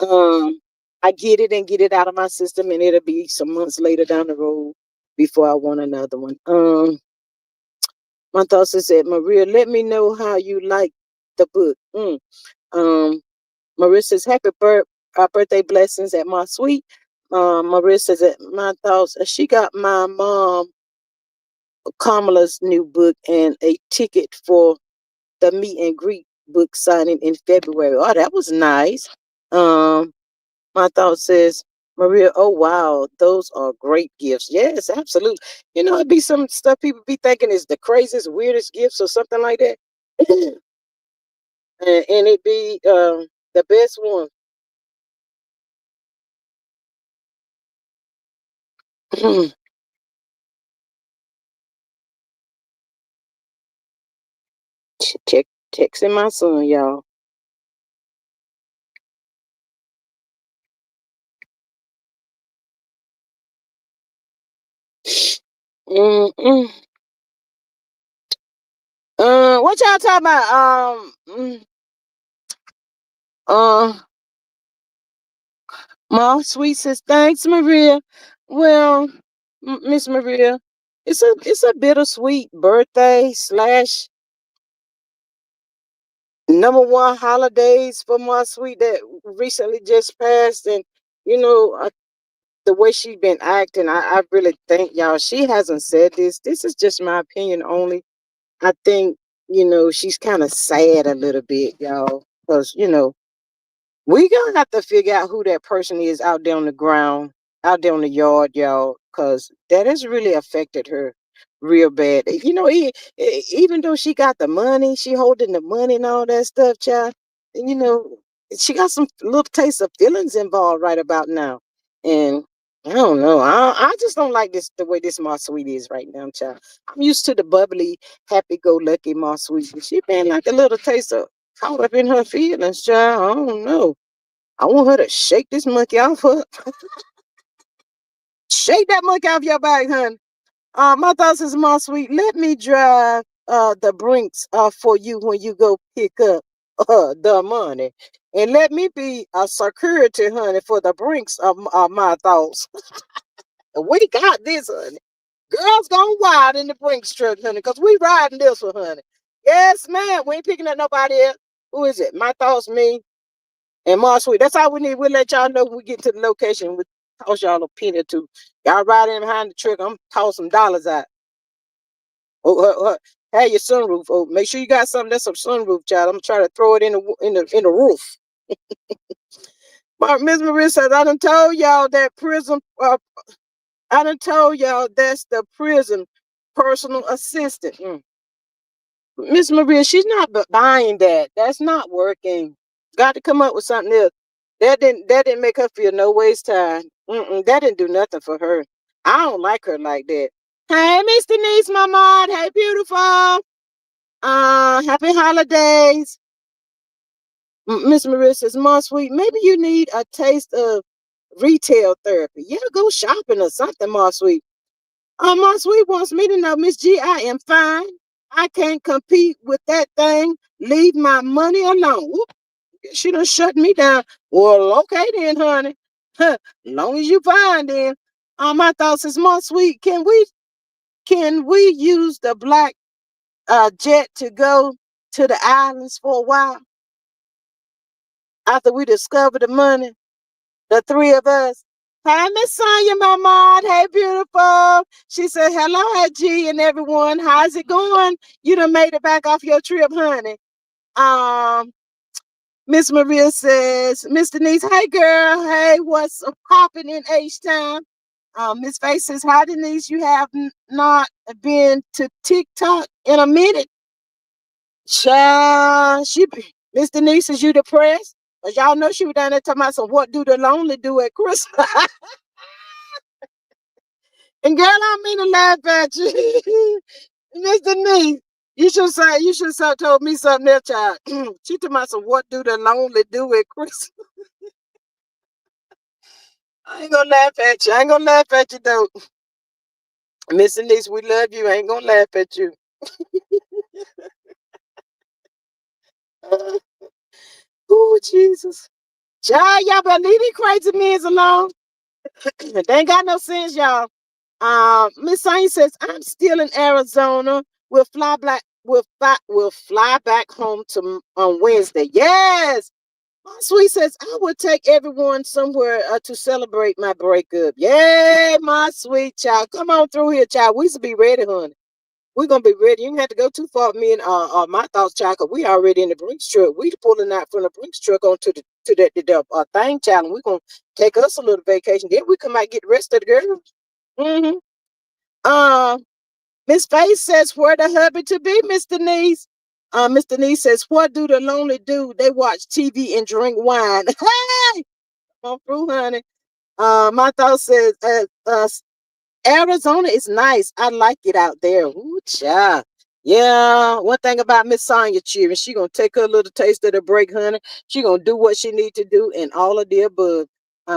A: Um, I get it and get it out of my system, and it'll be some months later down the road before I want another one. My thoughts is that Maria, let me know how you like the book. Maria says, birthday blessings at my suite. Maria says that my thoughts, she got my mom Kamala's new book and a ticket for the meet and greet book signing in February. Oh, that was nice. Um, my thought says, Maria, oh wow, those are great gifts. Yes, absolutely. You know, it'd be some stuff people be thinking is the craziest, weirdest gifts or something like that. And it be the best one. Check Texting my son, y'all. Mm-mm. What y'all talking about? Uh, my sweet says, thanks, Maria. Well, Miss Maria, it's a bittersweet birthday slash number one holidays for my sweet that recently just passed, and you know the way she been acting, I really think y'all. She hasn't said this. This is just my opinion only. I think she's kind of sad a little bit, y'all, because we gonna have to figure out who that person is out there on the ground, out there on the yard, y'all, because that has really affected her real bad. Even though she got the money, she holding the money and all that stuff, child. You know, she got some little taste of feelings involved right about now, and I don't know. I just don't like this the way this Moss Sweet is right now, child. I'm used to the bubbly, happy-go-lucky Moss Sweet. She been like a little taste of caught up in her feelings, child. I don't know. I want her to shake this monkey off her. Shake that monkey off your back, honey. My thoughts is my sweet. Let me drive the brinks for you when you go pick up the money. And let me be a security, honey, for the brinks of my thoughts. We got this, honey. Girls gone wild in the Brinks truck, honey, because we riding this one, honey. Yes, man. We ain't picking up nobody else. Who is it? My thoughts, me, and Mars Sweet. That's all we need. We'll let y'all know when we get to the location. We'll toss y'all a penny or two. Y'all ride in behind the truck. I'm toss some dollars out. Have your sunroof. Oh, make sure you got something that's a sunroof, child. I'm trying to throw it in the roof. Miss Maria says, I done told y'all that prison. I done told y'all that's the prison personal assistant. Miss Maria, she's not buying that. That's not working. Got to come up with something else. That didn't make her feel no waste time. That didn't do nothing for her. I don't like her like that. Hey, Miss Denise, my mom. Hey, beautiful. Happy holidays. Miss Maria says, Mom, sweet, maybe you need a taste of retail therapy. Yeah, go shopping or something, Mom, sweet. My sweet wants me to know, Miss G, I am fine. I can't compete with that thing. Leave my money alone. Whoop, she done shut me down. Well, okay then, honey. Huh, long as you fine then. My thoughts is, my sweet, can we use the black jet to go to the islands for a while after we discover the money? The three of us. Hey, Miss Sonia, my mom. Hey, beautiful. She said, hello, G and everyone. How's it going? You done made it back off your trip, honey. Um, Miss Maria says, Miss Denise, hey, girl. Hey, what's popping in H-Town? Miss Faye says, hi, Denise. You have not been to TikTok in a minute. Miss Denise, is you depressed? Cause y'all know she was down there talking about some what do the lonely do at Christmas. And girl, I don't mean to laugh at you. Miss Denise, you should have told me something else, child. She talking about some what do the lonely do at Christmas. I ain't gonna laugh at you. I ain't gonna laugh at you though. Miss Denise, we love you. I ain't gonna laugh at you. Oh, Jesus. Child, y'all better leave these crazy men alone. They ain't got no sense, y'all. Miss Sain says, I'm still in Arizona. We'll fly back home on Wednesday. Yes. My sweet says, I would take everyone somewhere to celebrate my breakup. Yeah, my sweet child. Come on through here, child. We should be ready, honey. We're gonna be ready. You don't have to go too far. Me and my thoughts, child, 'cause we already in the Brinks truck. We pulling out from the Brinks truck onto the thing, child. And we're gonna take us a little vacation. Then we come out and get the rest of the girls. Mm-hmm. Uh, Miss Faye says, where the hubby to be, Miss Denise? Miss Denise says, what do the lonely do? They watch TV and drink wine. Hey, come on through, honey. My thought says, Arizona is nice. I like it out there. Ooh, child. Yeah, one thing about Miss Sonia cheering, she gonna take her little taste of the break, honey. She gonna do what she need to do and all of the above.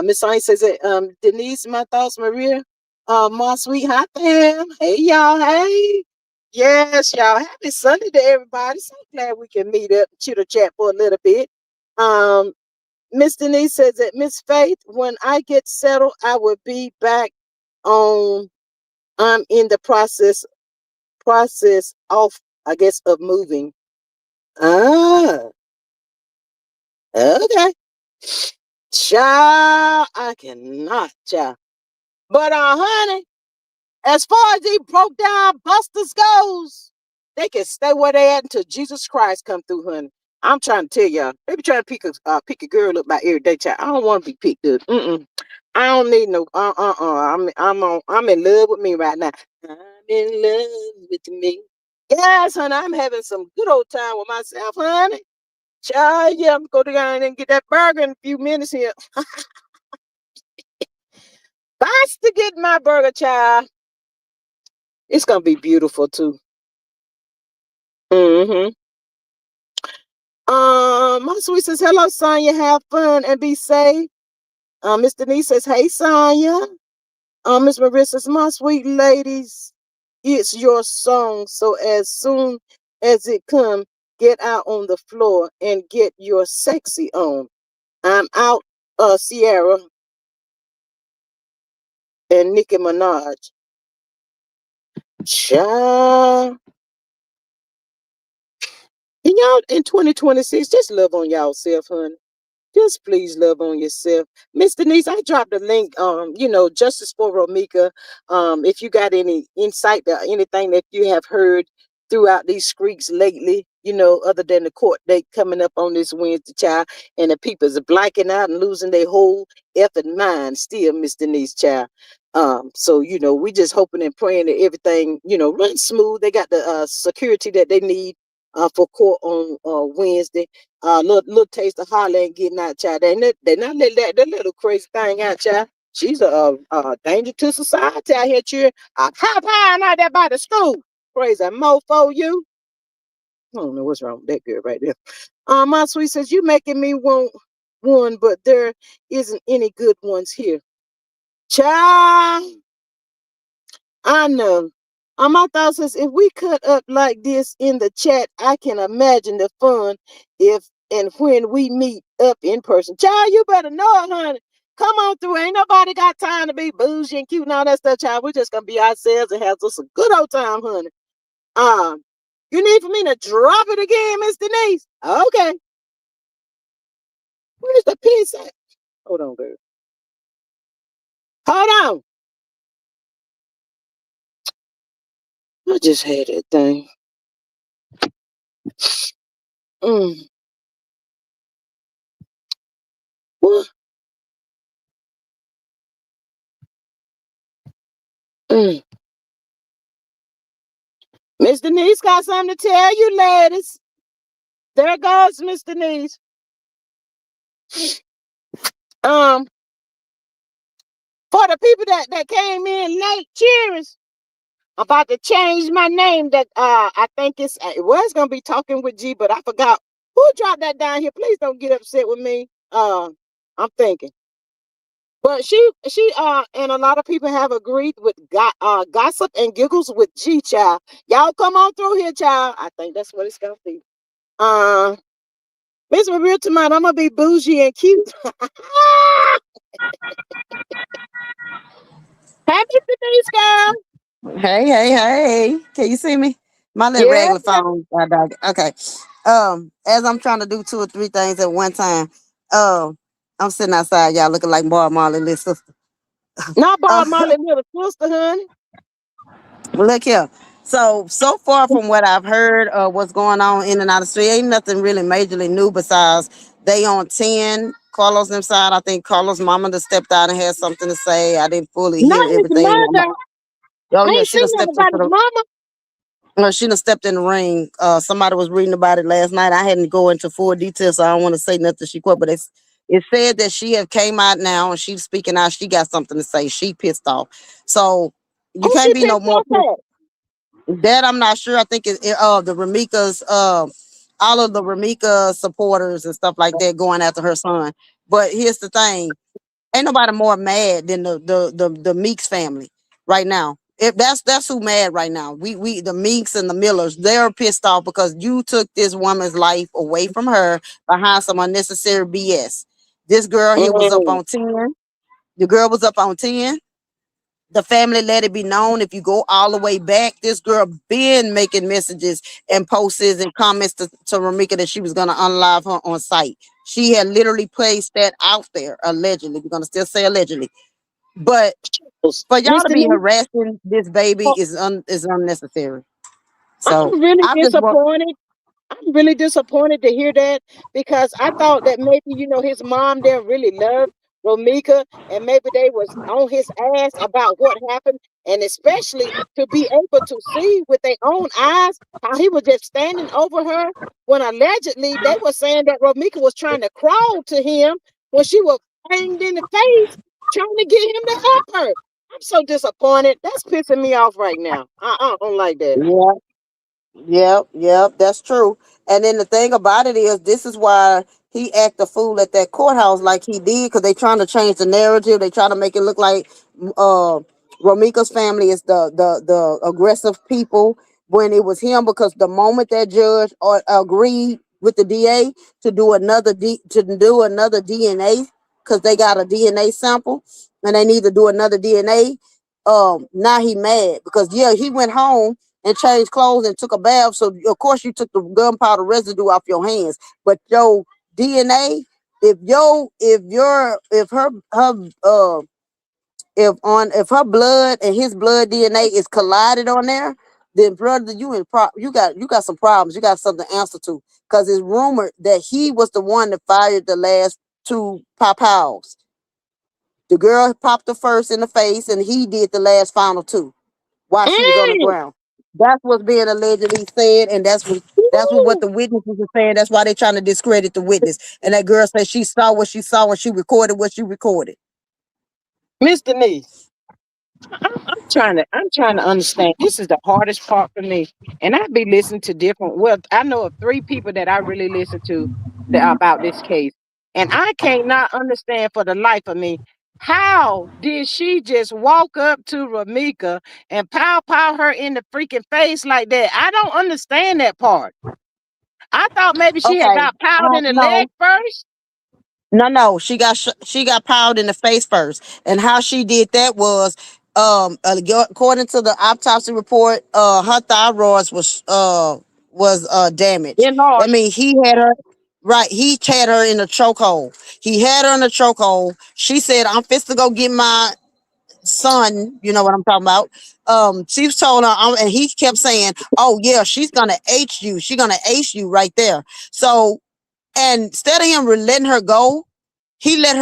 A: Miss Sonia says that Denise, my thoughts, Maria, my sweetheart, fam. Hey y'all, hey. Yes, y'all. Happy Sunday to everybody. So glad we can meet up, chitter chat for a little bit. Um, Miss Denise says that Miss Faith, when I get settled, I will be back on. I'm in the process of, I guess, of moving. Ah, okay. Child, I cannot, child. But honey, as far as these broke down busters goes, they can stay where they at until Jesus Christ come through, honey. I'm trying to tell y'all, they be trying to pick a girl up by every day, child. I don't want to be picked up. I don't need no. I'm in love with me right now. I'm in love with me. Yes, honey. I'm having some good old time with myself, honey. Child, yeah, I'm going to go down and get that burger in a few minutes here. That's to get my burger, child. It's gonna be beautiful too. Mm-hmm. My sweet says, hello, Sonya. Have fun and be safe. Miss Denise says, hey, Sonya. Miss Marissa says, my sweet ladies, it's your song. So as soon as it come, get out on the floor and get your sexy on. I'm out, Sierra and Nicki Minaj. Child. And y'all in 2026, just love on y'all self, honey. Just please love on yourself. Miss Denise, I dropped a link, Justice for Romeca. If you got any insight or anything that you have heard throughout these streets lately, other than the court date coming up on this Wednesday, child, and the people's blacking out and losing their whole effing mind still, Miss Denise, child. So, we just hoping and praying that everything, runs smooth. They got the security that they need for court on Wednesday. Little taste of Holland getting out, child. They not let that little crazy thing out, child. She's a danger to society out here, cheering. Hop high out there by the school. Crazy mofo, you. I don't know what's wrong with that girl right there. My sweet says, you making me want one, but there isn't any good ones here. Child, I know. My thoughts is if we cut up like this in the chat, I can imagine the fun if and when we meet up in person. Child, you better know it, honey. Come on through. Ain't nobody got time to be bougie and cute and all that stuff, child. We're just gonna be ourselves and have us a good old time, honey. Um, you need for me to drop it again, Miss Denise? Okay. Where's the piece at? Hold on, girl. Hold on. I just had that thing. Mm. What? Mm. Miss Denise got something to tell you, ladies. There goes Miss Denise. Um, for the people that came in late, cheers. I'm about to change my name. That I think it was gonna be talking with G, but I forgot who dropped that down here. Please don't get upset with me. I'm thinking. But she and a lot of people have agreed with gossip and giggles with G, child. Y'all come on through here, child. I think that's what it's gonna be. Uh, Miss Maria tonight, I'm gonna be bougie and cute. Happy Denise, girl.
B: Hey, hey, hey. Can you see me? My little
A: Yeah,
B: regular phone. Okay. As I'm trying to do two or three things at one time, I'm sitting outside, y'all looking like Bob Marley, little sister.
A: not
B: Uh,
A: Bob Marley little sister, honey.
B: look here. So far from what I've heard of what's going on in and out of the street, ain't nothing really majorly new besides they on 10. Carlos inside. I think Carlos' mama just stepped out and had something to say. I didn't fully hear
A: Not his
B: everything.
A: mother.
B: Oh
A: I
B: yeah,
A: ain't
B: she
A: seen
B: done
A: nothing
B: stepped
A: about
B: into
A: his
B: the
A: mama.
B: She done stepped in the ring. Somebody was reading about it last night. I hadn't go into full detail, so I don't want to say nothing she quote, but it said that she have came out now and she's speaking out. She got something to say. She pissed off. So you
A: Who
B: can't
A: she
B: be no
A: pissed
B: more
A: off
B: pissed.
A: at?
B: That I'm not sure. I think the Romeca's all of the Romeca supporters and stuff like that going after her son. But here's the thing, ain't nobody more mad than the Meeks family right now. If that's who mad right now. We the Meeks and the Millers, they're pissed off because you took this woman's life away from her behind some unnecessary BS. This girl here was up
A: Mm.
B: on 10. The girl was up on 10. The family let it be known. If you go all the way back, this girl been making messages and posts and comments to Romeca that she was gonna unlive her on site. She had literally placed that out there, allegedly. We're gonna still say allegedly. But for y'all to
A: Mr.
B: be
A: Nick,
B: harassing this baby is unnecessary. So
A: I'm really
B: I just want
A: disappointed. I'm really disappointed to hear that because I thought that maybe his mom didn't really love Romeca and maybe they was on his ass about what happened and especially to be able to see with their own eyes how he was just standing over her when allegedly they were saying that Romeca was trying to crawl to him when she was banged in the face trying to get him to help her. I'm so disappointed. That's pissing me off right now. I don't like that.
B: yeah. Yep, that's true. And then the thing about it is, this is why he act a fool at that courthouse like he did, because they trying to change the narrative. They trying to make it look like uh Romeca's family is the aggressive people when it was him. Because the moment that judge agreed with the DA to do another DNA, because they got a DNA sample and they need to do another DNA. now he mad because yeah, he went home and changed clothes and took a bath. So of course you took the gunpowder residue off your hands, but your DNA, if her blood and his blood DNA is collided on there, then brother, you got some problems. You got something to answer to because it's rumored that he was the one that fired the last two pows. The girl popped her first in the face, and he did the last final two while she was on the
A: Mm.
B: ground. That's what's being allegedly said, and that's what
A: Woo.
B: the witnesses are saying. That's why they're trying to discredit the witness. And that girl said she saw what she saw and she recorded what she recorded.
A: Miss Denise, I'm trying to understand. This is the hardest part for me. And I be listening to different, well, I know of three people that I really listen to about this case. And I can't not understand for the life of me. How did she just walk up to Romeca and pow her in the freaking face like that? I don't understand that part. I thought maybe she had
B: Okay,
A: got powed in the leg
B: no,
A: first.
B: no. She got powed in the face first, and how she did that was, according to the autopsy report, her thyroid was damaged. That
A: Enlarged.
B: means he had her. Right, he had her in a chokehold. He had her in a chokehold. She said, "I'm fist to go get my son." You know what I'm talking about? She was told her, and he kept saying, "Oh yeah, she's gonna H you. She's gonna H you right there." So, and instead of him letting her go, he let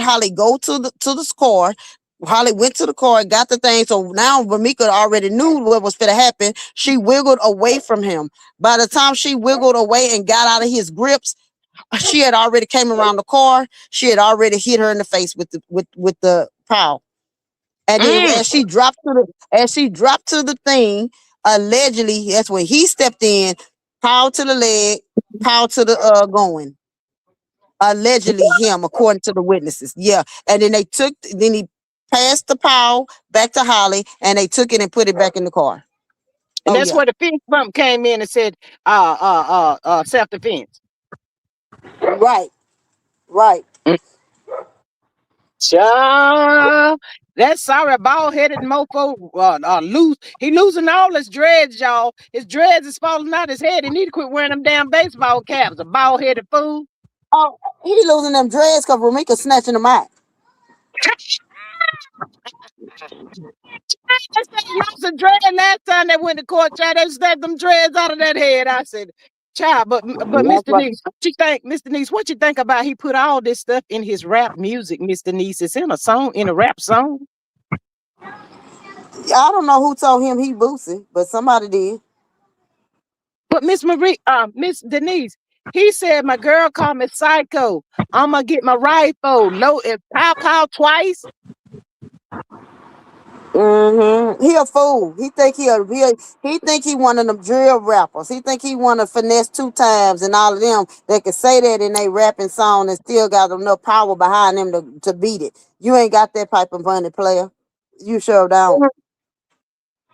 B: Holly go to the car. Holly went to the car and got the thing. So now Romeca already knew what was going to happen. She wiggled away from him. By the time she wiggled away and got out of his grips, she had already came around the car. She had already hit her in the face with the pile. And then
A: Mm.
B: as she dropped to the thing, allegedly that's when he stepped in, pow to the leg, pow to the going. Allegedly him, according to the witnesses. Yeah. And then he passed the pow back to Holly and they took it and put it back in the car.
A: And
B: Oh
A: that's
B: yeah.
A: where the fence bump came in and said, self defense.
B: Right. Right.
A: Child, that sorry bald headed mofo lose. He losing all his dreads, y'all. His dreads is falling out his head. He need to quit wearing them damn baseball caps. A bald headed fool.
B: Oh, he losing them dreads because Romeca snatching them out.
A: I said he lost a dread last time they went to court. Child, they snatched them dreads out of that head. I said, child, but
B: That's
A: Mr.
B: right.
A: Niece, what you think, Mr. Niece? What you think about he put all this stuff in his rap music, Mr. Niece? It's in a song, in a rap song.
B: I don't know who told him he Boosie, but somebody did.
A: But Miss Denise, he said my girl called me psycho. I'ma get my rifle. Low if pow twice.
B: He a fool. He think he one of them drill rappers. He think he want to finesse two times, and all of them they can say that in a rapping song and still got enough power behind them to beat it. You ain't got that pipe and bunny player. You sure don't.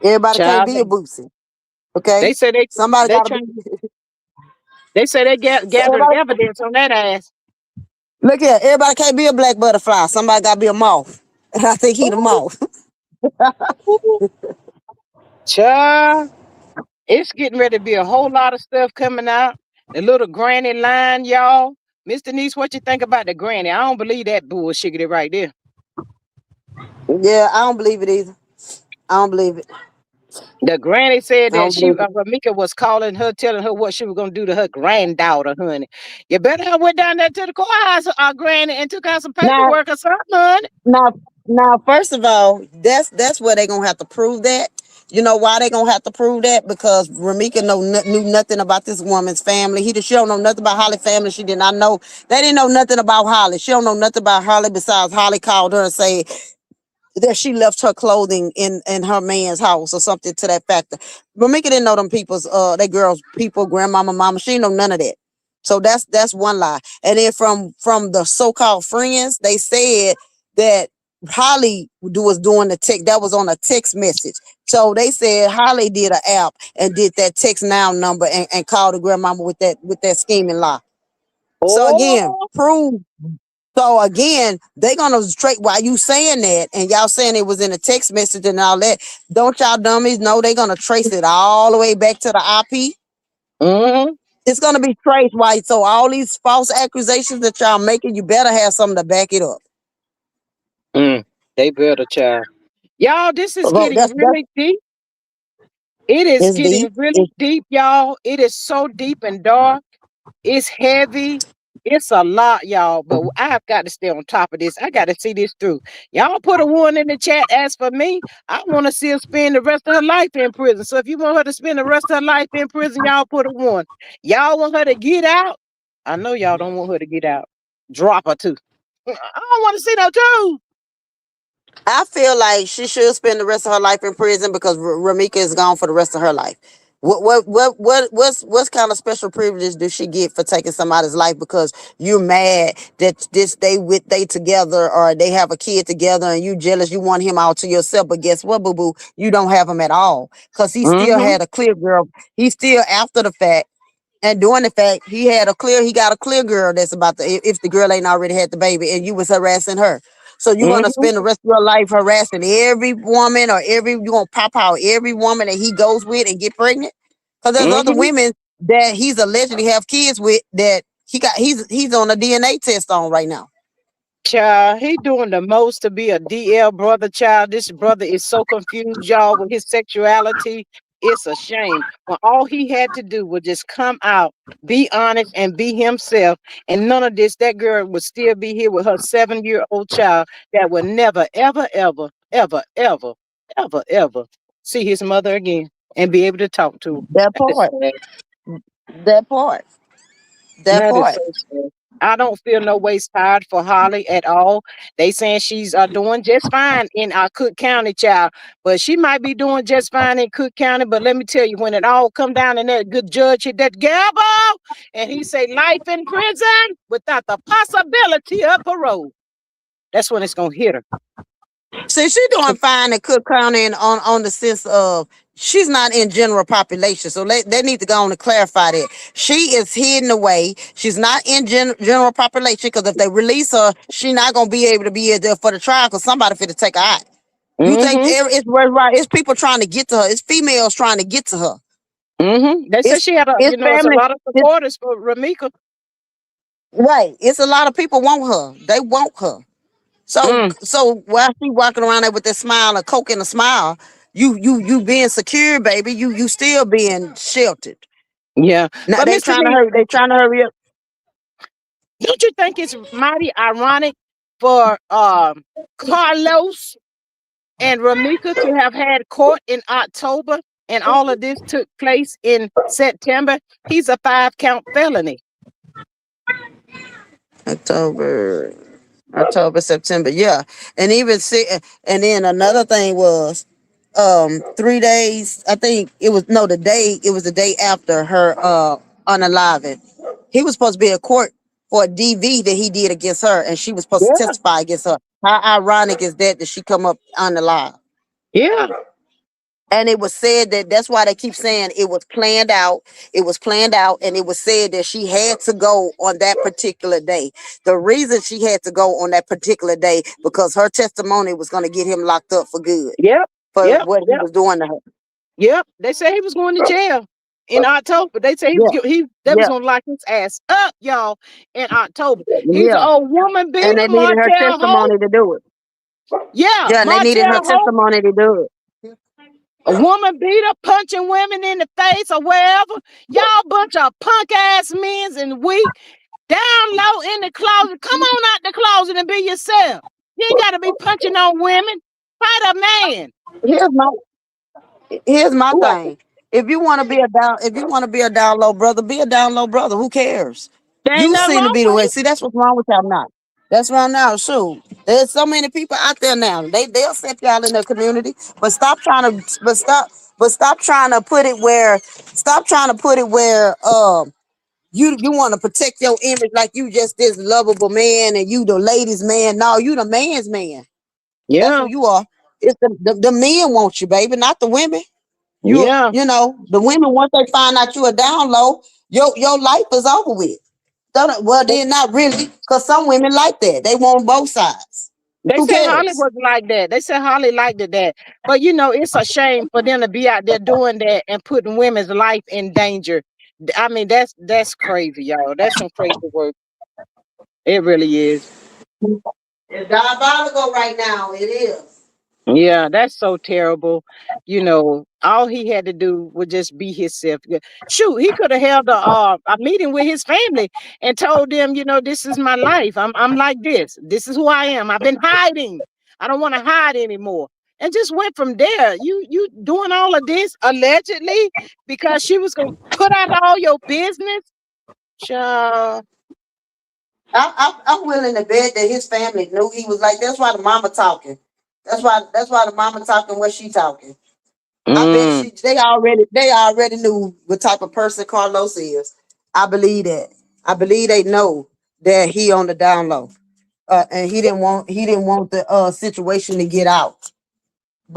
B: Everybody can't
A: Child,
B: be a Boosie. Okay,
A: they say
B: somebody
A: they
B: got to be.
A: trying they say they
B: So
A: gathering
B: everybody,
A: evidence on that ass.
B: look here. Everybody can't be a black butterfly. Somebody got to be a moth, and I think he the moth.
A: Ooh, child, it's getting ready to be a whole lot of stuff coming out. The little granny line, y'all. Mr. Niece, what you think about the granny? I don't believe that bullshit right there.
B: Yeah, I don't believe it either. I don't believe it.
A: The granny said
B: I
A: that
B: don't believe it.
A: Ramika was calling her, telling her what she was gonna do to her granddaughter, honey. You better have went down there to the courthouse, our granny, and took out some
B: Now,
A: paperwork or something, honey.
B: Now, now, first of all, that's where they gonna have to prove that. You know why they gonna have to prove that? Because Romeca knew nothing about this woman's family. She don't know nothing about Holly's family. She did not know. They didn't know nothing about Holly. She don't know nothing about Holly besides Holly called her and say that she left her clothing in her man's house or something to that factor. Romeca didn't know them people's that girl's people, grandmama, mama. She didn't know none of that. So that's one lie. And then from the so-called friends, they said that Holly was doing the text that was on a text message. So they said Holly did an app and did that text now number and called the grandmama with that scheming lie. So again,
A: Oh,
B: prove So again, they gonna straight while you saying that and y'all saying it was in a text message and all that. Don't y'all dummies know they gonna trace it all the way back to the IP?
A: Mm-hmm.
B: It's gonna be traced. Why? So all these false accusations that y'all making, you better have something to back it up.
A: Mm. They better, child. Y'all, this is
B: Well,
A: getting
B: that's
A: really deep. It is
B: it's
A: getting
B: deep.
A: really deep, y'all. It is so deep and dark. It's heavy. It's a lot, y'all. But I have got to stay on top of this. I got to see this through. Y'all put a one in the chat. As for me, I want to see her spend the rest of her life in prison. So if you want her to spend the rest of her life in prison, y'all put a one. Y'all want her to get out? I know y'all don't want her to get out. Drop her too. I don't want to see no two.
B: I feel like she should spend the rest of her life in prison because Romeca is gone for the rest of her life. What's kind of special privilege do she get for taking somebody's life because you're mad that they together or they have a kid together and you jealous you want him all to yourself, but guess what, boo boo, you don't have him at all because he still
A: Mm-hmm.
B: had a clear girl. He still after the fact. And during the fact, he got a clear girl that's about to, if the girl ain't already had the baby and you was harassing her. So you're gonna
A: Mm-hmm.
B: spend the rest of your life harassing every woman or you gonna pop out every woman that he goes with and get pregnant? Because there's other
A: Mm-hmm.
B: women that he's allegedly have kids with that he's on a DNA test on right now.
A: Child, he doing the most to be a DL brother, child. This brother is so confused, y'all, with his sexuality. It's a shame. When all he had to do was just come out, be honest, and be himself. And none of this, that girl would still be here with her 7-year-old child that would never, ever, ever, ever, ever, ever, ever see his mother again and be able to talk to her.
B: That
A: That is
B: part.
A: sad.
B: That part. That
A: That is
B: part.
A: so sad. I don't feel no ways tired for Holly at all. They saying she's doing just fine in Cook County, child. But she might be doing just fine in Cook County. But let me tell you, when it all come down and that good judge hit that gavel and he say life in prison without the possibility of parole, that's when it's gonna hit her.
B: See, she doing fine in Cook County and on the sense of she's not in general population. So they need to go on and clarify that. She is hidden away. She's not in general population because if they release her, she not gonna be able to be there for the trial because somebody finna take her out. You think
A: Mm-hmm.
B: it's right? It's people trying to get to her. It's females trying to get to her.
A: Mm-hmm. They said
B: It's
A: she had
B: it's
A: it's a
B: family.
A: lot of
B: It's
A: supporters for Romeca.
B: right. It's a lot of people want her. They want her.
A: Mm,
B: So while she walking around there with that smile, a coke and a smile, you being secure, baby. You still being sheltered.
A: yeah.
B: Now
A: But
B: they
A: Mr.
B: trying to
A: Lee,
B: hurry. They trying to hurry up.
A: don't you think it's mighty ironic for Carlos and Romeca to have had court in October and all of this took place in September? He's a 5-count felony.
B: October, October, September. Yeah, and even see, and then another thing was 3 days. I think it was no the day. It was the day after her unaliving. He was supposed to be in court for a DV that he did against her, and she was supposed to
A: Yeah,
B: testify against her. How ironic is that she come up unalive?
A: yeah,
B: And it was said that that's why they keep saying it was planned out. It was planned out, and it was said that she had to go on that particular day. The reason she had to go on that particular day because her testimony was going to get him locked up for good
A: yep,
B: for
A: yep,
B: what he
A: yep,
B: was doing to her.
A: yep. They said he was going to jail in October. They said
B: Yeah,
A: they was
B: yeah,
A: gonna lock his ass up, y'all, in October. He's an
B: yeah.
A: old woman beater,
B: And they needed her
A: Martell Holt.
B: testimony to do it.
A: Yeah,
B: Yeah, and they needed her
A: Martell Holt.
B: testimony to do it.
A: A woman beater punching women in the face or wherever. Y'all bunch of punk ass men and weak. Down low in the closet. Come on out the closet and be yourself. You ain't gotta be punching on women. Fight a man.
B: Here's my here's my
A: What?
B: thing. If you want to be a down low brother, be a down low brother. Who cares?
A: There ain't
B: You
A: nothing
B: seem to
A: wrong
B: be the
A: with
B: way.
A: it.
B: See, that's what's wrong with y'all now. That's wrong now. Shoot, there's so many people out there now. They'll accept y'all in their community, but stop trying to put it where you want to protect your image like you just this lovable man and you the ladies man. No, you the man's man. That's who
A: Yeah,
B: you are. It's the men want you, baby, not the women.
A: yeah,
B: You know, the women once they find out you are down low, your life is over with. Well, then not really, because some women like that. They want both sides.
A: They
B: Who
A: said Holly
B: cares?
A: was like that. They said Holly liked it that. But it's a shame for them to be out there doing that and putting women's life in danger. I mean, that's crazy, y'all. That's some crazy work. It really is.
B: It's diabolical right now. It is.
A: Yeah, that's so terrible. All he had to do was just be himself. Yeah. Shoot, he could have held a meeting with his family and told them, this is my life. I'm like this. This is who I am. I've been hiding. I don't want to hide anymore. And just went from there. You doing all of this allegedly because she was gonna put out all your business. Child.
B: I'm willing to bet that his family knew he was like. That's why the mama talking. That's why the mama talking what she talking. I bet
A: Mm,
B: they already knew what type of person Carlos is. I believe that. I believe they know that he on the down low. And he didn't want the situation to get out.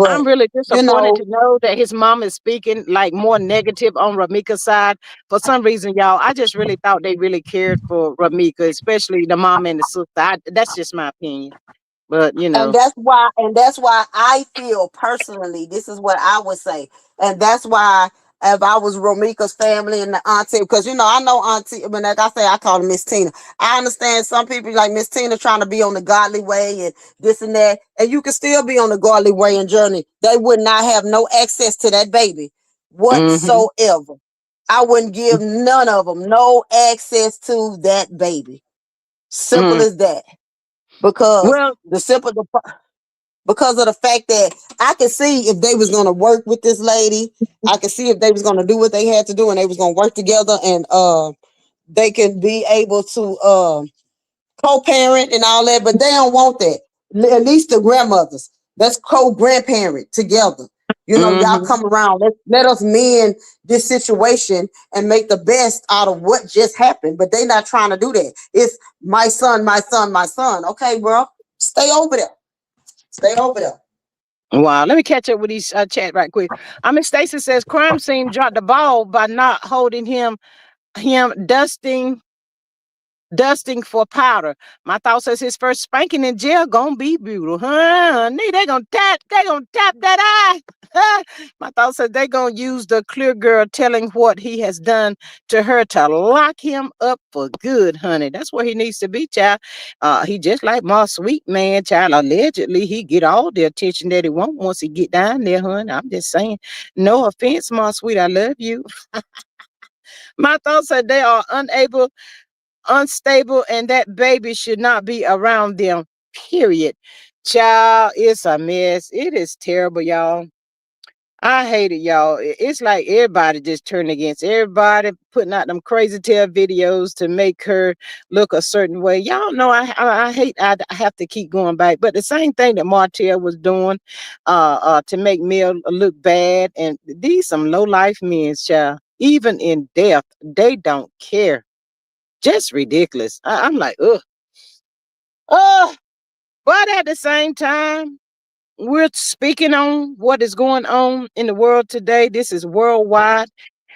A: I'm
B: But
A: really
B: you
A: disappointed
B: know,
A: to know that his mom is speaking like more negative on Romeca's side. For some reason, y'all, I just really thought they really cared for Romeca, especially the mom and the sister. That's just my opinion. But
B: and that's why I feel personally, this is what I would say. And that's why if I was Romeca's family and the auntie, because I know auntie, but like I say, I call her Miss Tina. I understand some people like Miss Tina trying to be on the godly way and this and that, and you can still be on the godly way and journey. They would not have no access to that baby
A: hmm
B: whatsoever. I wouldn't give none of them no access to that baby. Simple
A: mm.
B: as that. Because
A: Well,
B: the simple because of the fact that I could see if they was gonna work with this lady. I could see if they was gonna do what they had to do and they was gonna work together and they could be able to co-parent and all that, but they don't want that. At least the grandmothers. Let's co-grandparent together. Y'all
A: hmm
B: come around. Let us mend this situation and make the best out of what just happened. But they not trying to do that. It's my son, my son, my son. Okay, bro. Stay over there. Stay over there.
A: wow. Let me catch up with these chat right quick. I mean, Stacy says crime scene dropped the ball by not holding him dusting for powder. My thought says his first spanking in jail gonna be brutal. Honey, they gonna tap that eye. My thought says they gonna use the clear girl telling what he has done to her to lock him up for good, honey. That's where he needs to be, child. He just like my sweet man, child. Allegedly, he get all the attention that he want once he get down there, honey. I'm just saying. No offense, my sweet. I love you. My thoughts said they are unstable, and that baby should not be around them. Period. Child, it's a mess. It is terrible, y'all. I hate it, y'all. It's like everybody just turning against everybody, putting out them crazy tail videos to make her look a certain way. Y'all know I hate I have to keep going back, but the same thing that Martell was doing, to make Mel look bad, and these some low life men, child. Even in death, they don't care. Just ridiculous. I'm like, ugh. Oh, but at the same time, we're speaking on what is going on in the world today. This is worldwide.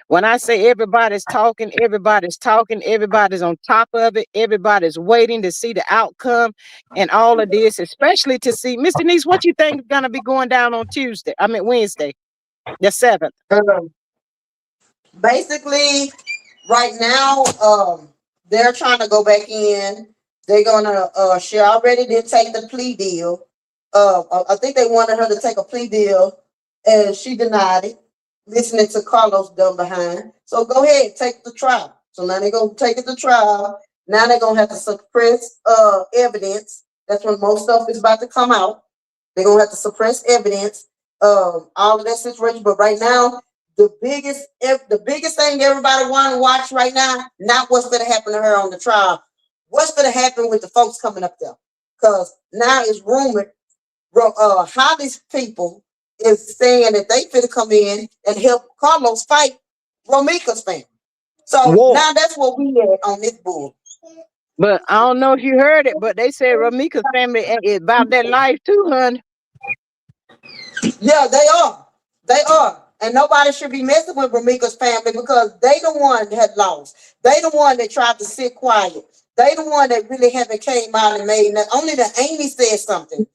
A: When I say everybody's talking, everybody's on top of it, everybody's waiting to see the outcome and all of this, especially to see Mr. Niece, what you think is gonna be going down on Tuesday? I mean Wednesday, the 7th.
B: Basically, right now, they're trying to go back in. They're gonna. She already did take the plea deal. I think they wanted her to take a plea deal, and she denied it. Listening to Carlos dumb behind. So go ahead, take the trial. So now they're gonna take it to trial. Now they're gonna have to suppress evidence. That's when most stuff is about to come out. They're gonna have to suppress evidence of all of that situation. But right now, the biggest thing everybody want to watch right now, not what's gonna happen to her on the trial. What's gonna happen with the folks coming up there? Because now it's rumored, Holly's people is saying that they finna come in and help Carlos fight Romeca's family. So
A: War.
B: now that's what we at on this bull.
A: But I don't know if you heard it, but they said Ramika's family is about that life too, honey.
B: Yeah, they are. They are. And nobody should be messing with Romeca's family because they the one that had lost. They the one that tried to sit quiet. They the one that really haven't came out and made that. Only the Amy said something.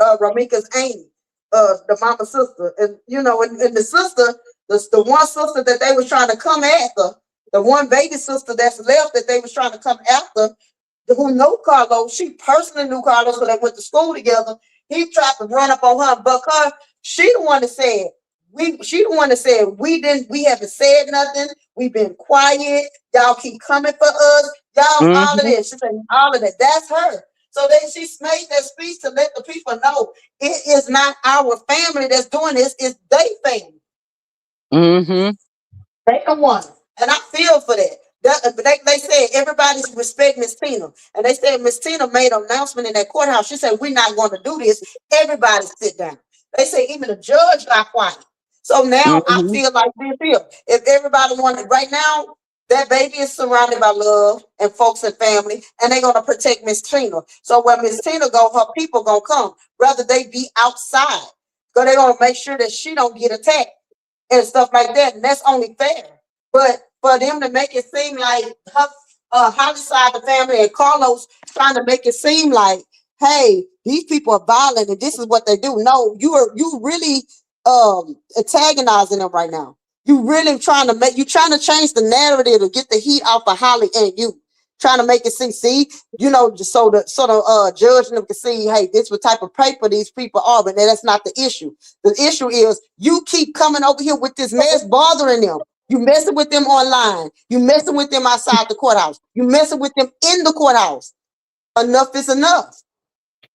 B: Romeca's Amy, the mama sister. And you know, and the sister, the one sister that they was trying to come after, the one baby sister that's left that they was trying to come after, who knew Carlos, she personally knew Carlos because they went to school together. He tried to run up on her because she the one that said we haven't said nothing. We've been quiet. Y'all keep coming for us. Y'all all of
A: Mm-hmm.
B: this. She said all of that. That's her. So then she made that speech to let the people know it is not our family that's doing this, it's their family.
A: Mm-hmm.
B: They don't want it. And I feel for that. They said everybody's respect Miss Tina. And they said Miss Tina made an announcement in that courthouse. She said, we're not going to do this. Everybody sit down. They say even the judge got quiet. So now I
A: Mm-hmm.
B: feel like this here. If everybody wanted right now, that baby is surrounded by love and folks and family, and they're gonna protect Miss Tina. So when Miss Tina go, her people gonna come, whether they be outside. Because they're gonna make sure that she don't get attacked and stuff like that. And that's only fair. But for them to make it seem like homicide the family and Carlos trying to make it seem like, hey, these people are violent and this is what they do. No, you really antagonizing them right now. You really trying to change the narrative to get the heat off of Holly and you. Trying to make it seem, see, you know, so the judge and them can see, hey, this what type of paper these people are, but that's not the issue. The issue is you keep coming over here with this mess bothering them. You messing with them online. You messing with them outside the courthouse. You messing with them in the courthouse. Enough is enough.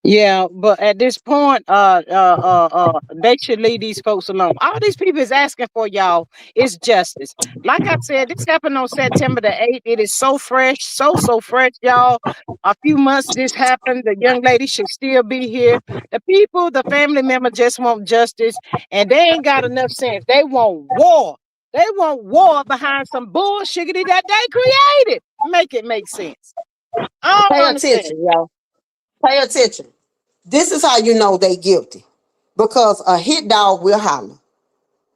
A: Yeah, but at this point, they should leave these folks alone. All these people is asking for, y'all, is justice. Like I said, this happened on September the 8th. It is so fresh, so fresh, y'all. A few months this happened. The young lady should still be here. The people, the family member just want justice, and they ain't got enough sense. They want war. They want war behind some bullshit that they created. Make it make sense. I
B: Pay
A: don't understand.
B: attention, y'all. Pay attention. This is how you know they guilty. Because a hit dog will holler.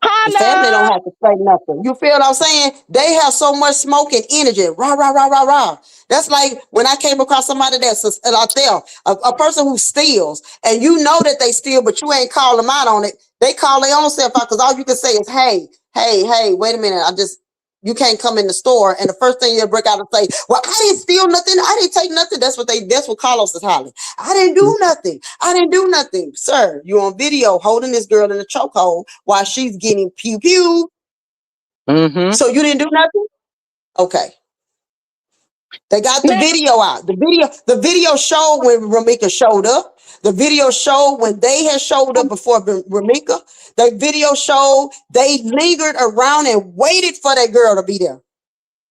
B: The family don't
A: Holla!
B: have to say nothing. You feel what I'm saying? They have so much smoke and energy. Rah, rah, rah, rah, rah. That's like when I came across somebody that's out there, a person who steals, and you know that they steal, but you ain't call them out on it. They call their own self out because all you can say is, hey, hey, hey, wait a minute. You can't come in the store. And the first thing you'll break out and say, well, I didn't steal nothing. I didn't take nothing. That's what Carlos is hollering. I didn't do nothing. I didn't do nothing. Sir, you on video holding this girl in a chokehold while she's getting pew pew.
A: Mm-hmm.
B: So you didn't do nothing? Okay. They got the
A: Next.
B: video out. The video showed when Romeca showed up. The video showed when they had showed up before Romeca. The video showed they lingered around and waited for that girl to be there.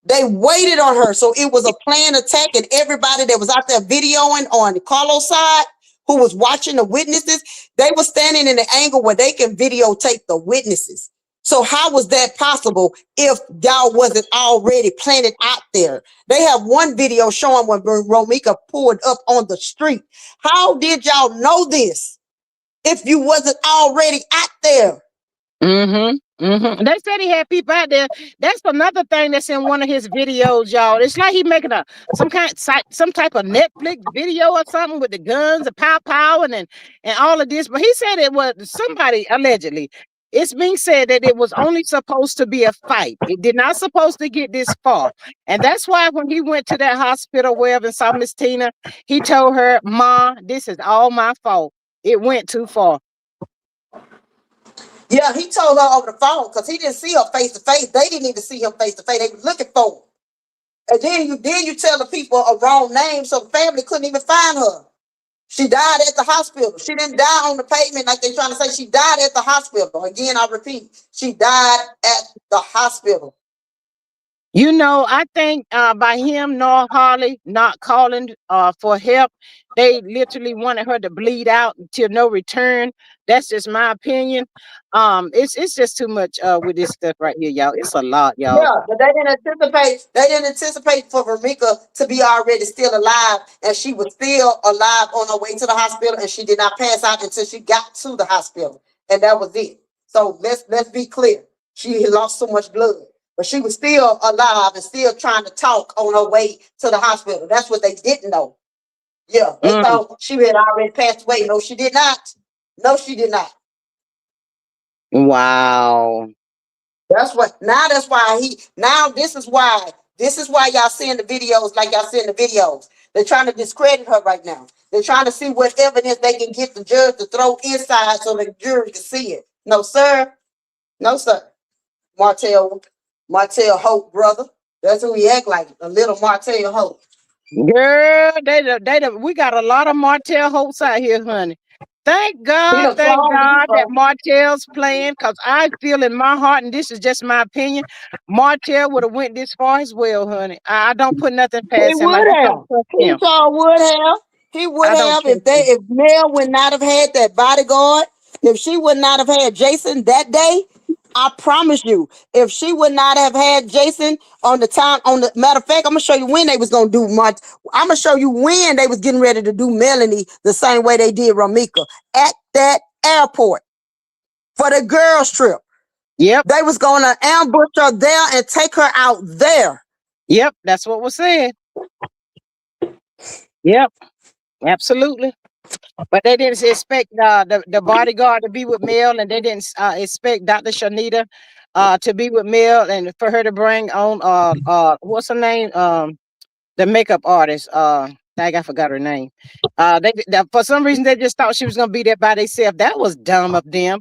B: They waited on her. So it was a planned attack, and everybody that was out there videoing on Carlos' side, who was watching the witnesses, they were standing in the angle where they can videotape the witnesses. So how was that possible if y'all wasn't already planted out there? They have one video showing when Romeca pulled up on the street. How did y'all know this if you wasn't already out there?
A: Mm-hmm. Mm-hmm. They said he had people out there. That's another thing that's in one of his videos, y'all. It's like he making some type of Netflix video or something with the guns, the pow and all of this. But he said it was somebody allegedly. It's being said that it was only supposed to be a fight. It did not supposed to get this far. And that's why when he went to that hospital wherever and saw Miss Tina, he told her, Ma, this is all my fault. It went too far.
B: Yeah, he told her over the phone because he didn't see her face to face. They didn't even see him face to face. They were looking for him. And then you tell the people a wrong name, so the family couldn't even find her. She died at the hospital. She didn't die on the pavement like they're trying to say. She died at the hospital. Again, I repeat, she died at the hospital.
A: You know, I think by him nor Harley not calling for help, they literally wanted her to bleed out until no return. That's just my opinion. It's just too much with this stuff right here, y'all. It's a lot, y'all.
B: Yeah, but they didn't anticipate. They didn't anticipate for Romeca to be already still alive, and she was still alive on her way to the hospital, and she did not pass out until she got to the hospital, and that was it. So let's be clear. She had lost so much blood. But she was still alive and still trying to talk on her way to the hospital. That's what they didn't know. Yeah, they
A: Mm.
B: thought she had already passed away. No, she did not. No, she did not.
A: Wow.
B: That's what now that's why he now this is why y'all seeing the videos like y'all seeing the videos. They're trying to discredit her right now. They're trying to see what evidence they can get the judge to throw inside so the jury can see it. No, sir. No, sir. Martell Hope, brother. That's who he act like, a little Martell Hope.
A: Girl, we got a lot of Martell Holtz out here, honey.
B: He done
A: Thank
B: cloned
A: God that
B: people.
A: Martell's playing, because I feel in my heart, and this is just my opinion, Martell would have went this far as well, honey. I don't put nothing
B: He
A: past him. I
B: would
A: just
B: have.
A: don't trust
B: He
A: him.
B: sure would have. He would
A: I don't
B: have
A: trust him.
B: if Mel would not have had that bodyguard. If she would not have had Jason that day, I promise you, if she would not have had Jason on the time, on the matter of fact, I'm gonna show you when they was gonna do March. I'm gonna show you when they was getting ready to do Melanie the same way they did Romeca at that airport for the girls trip.
A: Yep,
B: They was gonna ambush her there and take her out there.
A: yep, that's what was said. Yep, absolutely. But they didn't expect the bodyguard to be with Mel, and they didn't expect Dr. Shanita to be with Mel, and for her to bring on what's her name, the makeup artist. I forgot her name. For some reason they just thought she was gonna be there by themselves. That was dumb of them.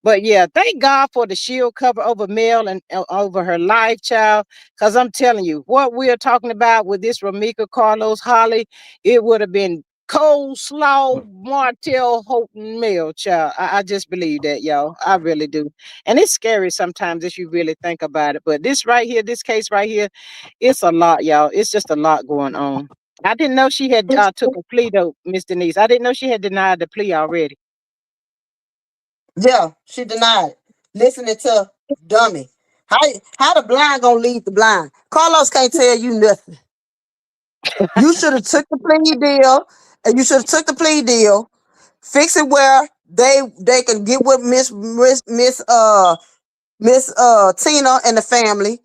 A: But yeah, thank God for the shield cover over Mel and over her life, child. Because I'm telling you, what we're talking about with this Romeca, Carlos, Holly, it would have been coleslaw, Martell, Houghton, Mel, child. I just believe that, y'all. I really do. And it's scary sometimes if you really think about it. But this right here, this case right here, it's a lot, y'all. It's just a lot going on. I didn't know she had took a plea though, Miss Denise. I didn't know she had denied the plea already.
B: Yeah, she denied it. Listening to dummy. How the blind gonna lead the blind? Carlos can't tell you nothing. You should have took the plea deal, and you should have took the plea deal, fix it where they can get with Miss Tina and the family,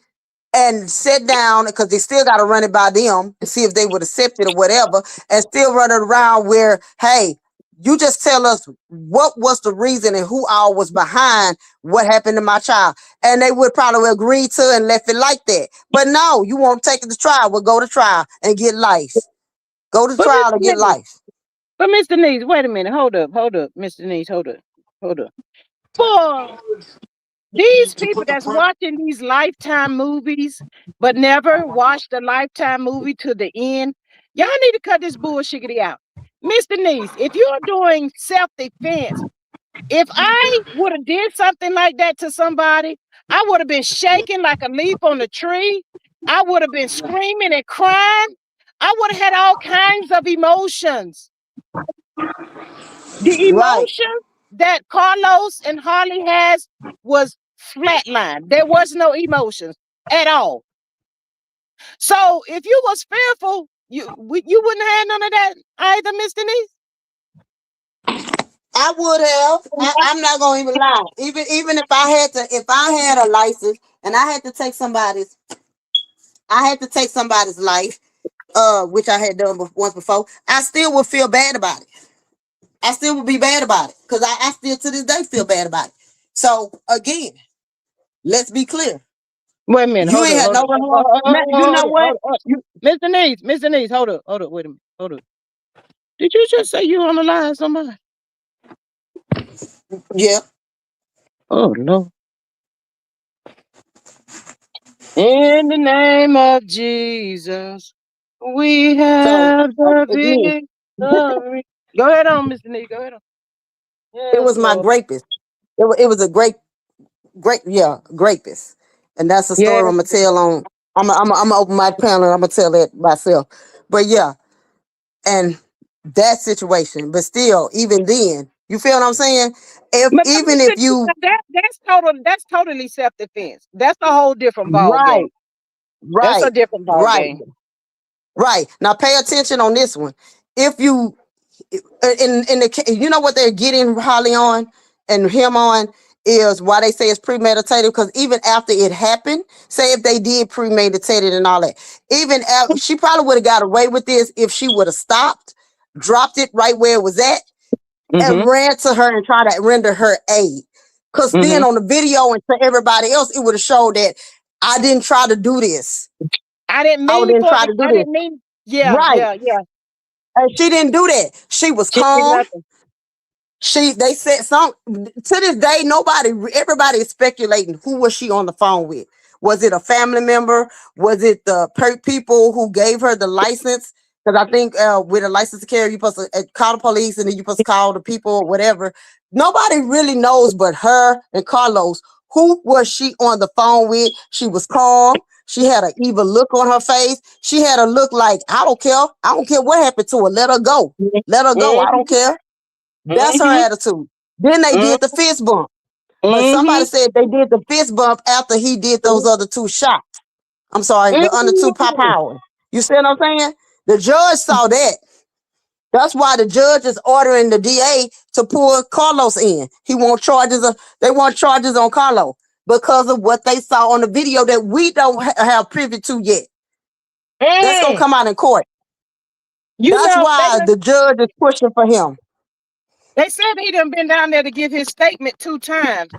B: and sit down because they still got to run it by them and see if they would accept it or whatever, and still run it around where, hey, you just tell us what was the reason and who all was behind what happened to my child. And they would probably agree to and left it like that. But no, you won't take it to trial. We'll go to trial and get life. Go to
A: But
B: trial
A: Miss
B: and get
A: Denise,
B: life.
A: Miss Denise, wait a minute. Hold up, Miss Denise, hold up. For these people that's watching these Lifetime movies, but never watched the Lifetime movie to the end, y'all need to cut this bullshit out. Miss Denise, if you're doing self-defense, if I would have did something like that to somebody, I would have been shaking like a leaf on the tree. I would have been screaming and crying. I would have had all kinds of emotions. The
B: Right.
A: emotion that Carlos and Harley has was flatline. There was no emotions at all. So if you was fearful, you wouldn't have none of that either, Miss Denise.
B: I would have. I'm not gonna even lie. Even if I had a license and I had to take somebody's life, which I had done once before, I still would feel bad about it. I still would be bad about it because I still to this day feel bad about it. So again, let's be clear.
A: Wait a minute,
B: You
A: hold
B: ain't
A: up,
B: had
A: hold
B: no
A: up,
B: remorse. You know what?
A: hold up.
B: You,
A: Miss Denise, hold up, wait a minute, hold up. Did you just say you on the line, somebody?
B: yeah.
A: Oh no. In the name of Jesus, we
B: So
A: have the
B: again,
A: victory. Go ahead on, Mr. Nee. Go ahead on.
B: it
A: Yes,
B: was my
A: Lord.
B: grapist. It was a great, yeah, grapist, and that's a
A: Yes,
B: story I'm gonna tell on. I'm gonna open my panel. And I'm gonna tell it myself. But yeah, and that situation. But still, even then, you feel what I'm saying? If
A: but
B: even if you
A: that's totally self defense. That's a whole different ball
B: right,
A: game. That's
B: right,
A: a different ball
B: right,
A: game.
B: right. Now pay attention on this one. If you in the you know what they're getting Holly on and him on is why they say it's premeditated, because even after it happened, say if they did premeditate it and all that, even after, she probably would have got away with this if she would have stopped, dropped it right where it was at, and
A: Mm-hmm.
B: ran to her and tried to render her aid. Because then
A: Mm-hmm.
B: on the video and to everybody else, it would have showed that I didn't try to do this.
A: I didn't
B: I
A: mean
B: didn't
A: for
B: try
A: it.
B: to do
A: I
B: this.
A: didn't mean. Yeah,
B: Right.
A: yeah, yeah.
B: And she didn't do that. She was
A: She did
B: calm.
A: nothing.
B: They said some, to this day, everybody is speculating who was she on the phone with. Was it a family member? Was it the people who gave her the license? Because I think with a license to carry, you supposed to call the police, and then you supposed to call the people or whatever. Nobody really knows but her and Carlos. Who was she on the phone with? She was calm. She had an evil look on her face. She had a look like, I don't care. I don't care what happened to her. Let her go. Let her go. I don't
A: Mm-hmm.
B: care. That's her
A: Mm-hmm.
B: attitude. Then they did the fist bump. But
A: Mm-hmm.
B: somebody said they did the fist bump after he did those other two shots. I'm sorry, the other two pop
A: Mm-hmm.
B: hours. You see what I'm saying? The judge saw that. That's why the judge is ordering the DA to pull Carlos in. They want charges on Carlos because of what they saw on the video that we don't have privy to yet. That's gonna
A: Mm.
B: come out in court.
A: You
B: That's
A: know,
B: why the judge is pushing for him.
A: they said he done been down there to give his statement 2 times.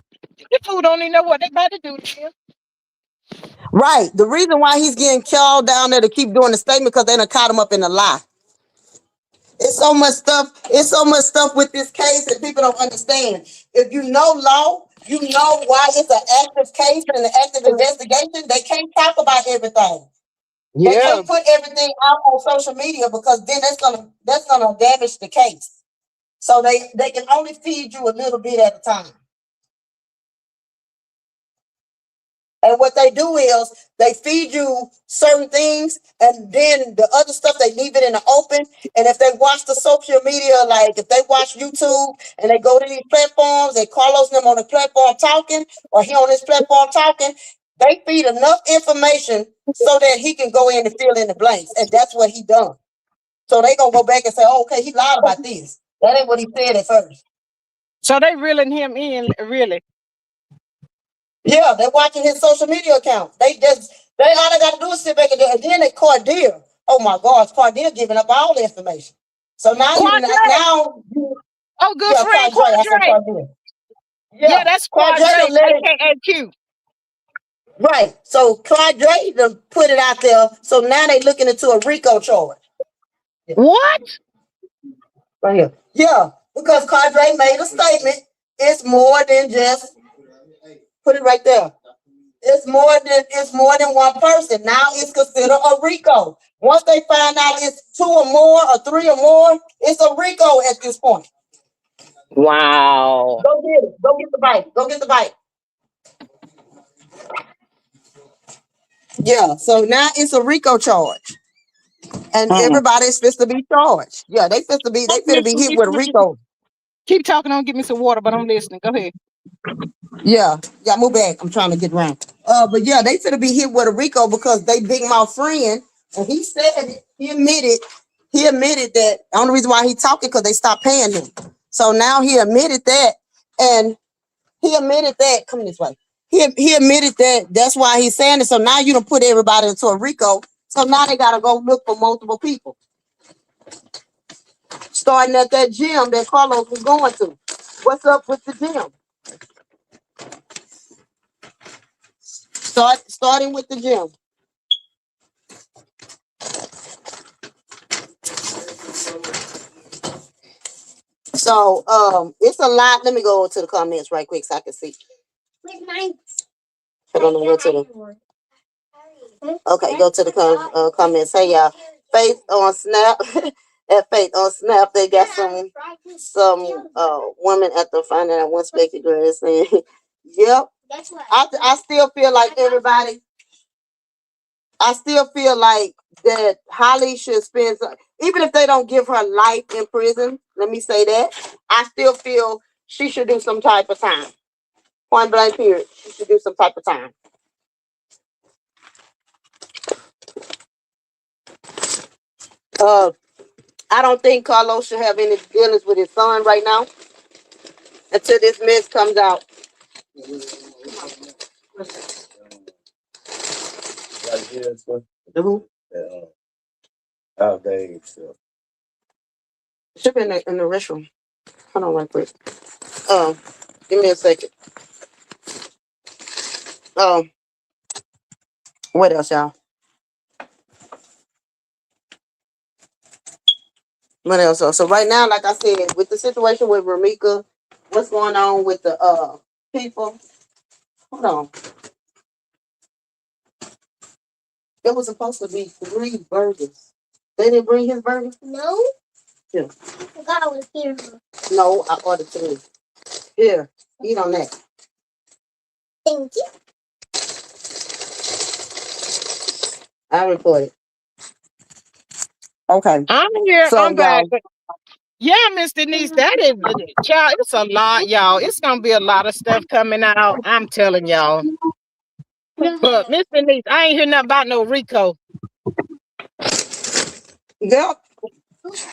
A: The fool don't even know what they about to do to him.
B: Right. The reason why he's getting called down there to keep doing the statement because they done caught him up in a lie. It's so much stuff. It's so much stuff with this case that people don't understand. If you know law, you know why it's an active case and an active investigation. They can't talk about everything. They
A: Yeah.
B: can't put everything out on social media because then that's gonna damage the case. So they can only feed you a little bit at a time. And what they do is they feed you certain things, and then the other stuff they leave it in the open. And if they watch the social media, like if they watch YouTube and they go to these platforms, they Carlos them on the platform talking, or he on this platform talking, they feed enough information so that he can go in and fill in the blanks, and that's what he done. So they gonna go back and say, oh, okay, he lied about this. That ain't what he said at first.
A: So they reeling him in, really.
B: Yeah, they're watching his social media account. They all they gotta do is sit back and then they Cordeer. Oh my gosh, Cordeer giving up all the information. So
A: Quadre. Oh, good
B: yeah,
A: friend
B: Quadre, I said
A: Quadre.
B: Cordeer.
A: Yeah,
B: Yeah,
A: that's
B: Quadre
A: Quadre,
B: done let it
A: aka Q.
B: right. So Quadre done put it out there. So now they looking into a RICO charge. Yeah,
A: What?
B: right here. Yeah, because Quadre made a statement. It's more than just put it right there. It's more than one person. Now it's considered a RICO. Once they find out it's two or more or three or more, it's a RICO at this point.
A: Wow.
B: Go get it. Go get the bike. Go get the bike. Yeah. So now it's a RICO charge, and
A: Uh-uh.
B: everybody's supposed to be charged. Yeah, they finna be hit with a RICO.
A: Keep talking on, give me some water, but I'm listening. Go ahead.
B: Yeah, move back. I'm trying to get around. But yeah, they finna be hit with a RICO because they big mouth friend, and he said it. He admitted that the only reason why he talking because they stopped paying him. So now he admitted that, and he admitted that. Come this way. He admitted that. That's why he's saying it. So now you don't put everybody into a RICO. So now they gotta go look for multiple people, starting at that gym that Carlos was going to. What's up with the gym? Starting with the gym. So it's a lot. Let me go to the comments right quick so I can see. Hold on, let me go to the. Okay, go to the comments. Hey y'all, Faith on Snap. At Faith on Snap, they got some women at the finding that one spectacle girl is saying, "Yep." I still feel like everybody. I still feel like that Holly should spend, even if they don't give her life in prison. Let me say that. I still feel she should do some type of time. Point blank, period. She should do some type of time. Uh, I don't think Carlos should have any dealings with his son right now until this mess comes out. The who? Should be in the restroom. Hold on right quick. Um, give me a second. Um, what else, y'all? What else? So right now, like I said, with the situation with Romeca, what's going on with the people? Hold on. There was supposed to be 3 burgers. They didn't bring his burger? No. Here. I forgot I was here. No, I ordered 3. Here, eat on that. Thank you. I recorded. Okay.
A: I'm here.
B: So
A: I'm back.
B: y'all,
A: Yeah, Miss Denise, that is, child, it's a lot, y'all. It's gonna be a lot of stuff coming out. I'm telling y'all. But Miss Denise, I ain't hear nothing about no Rico.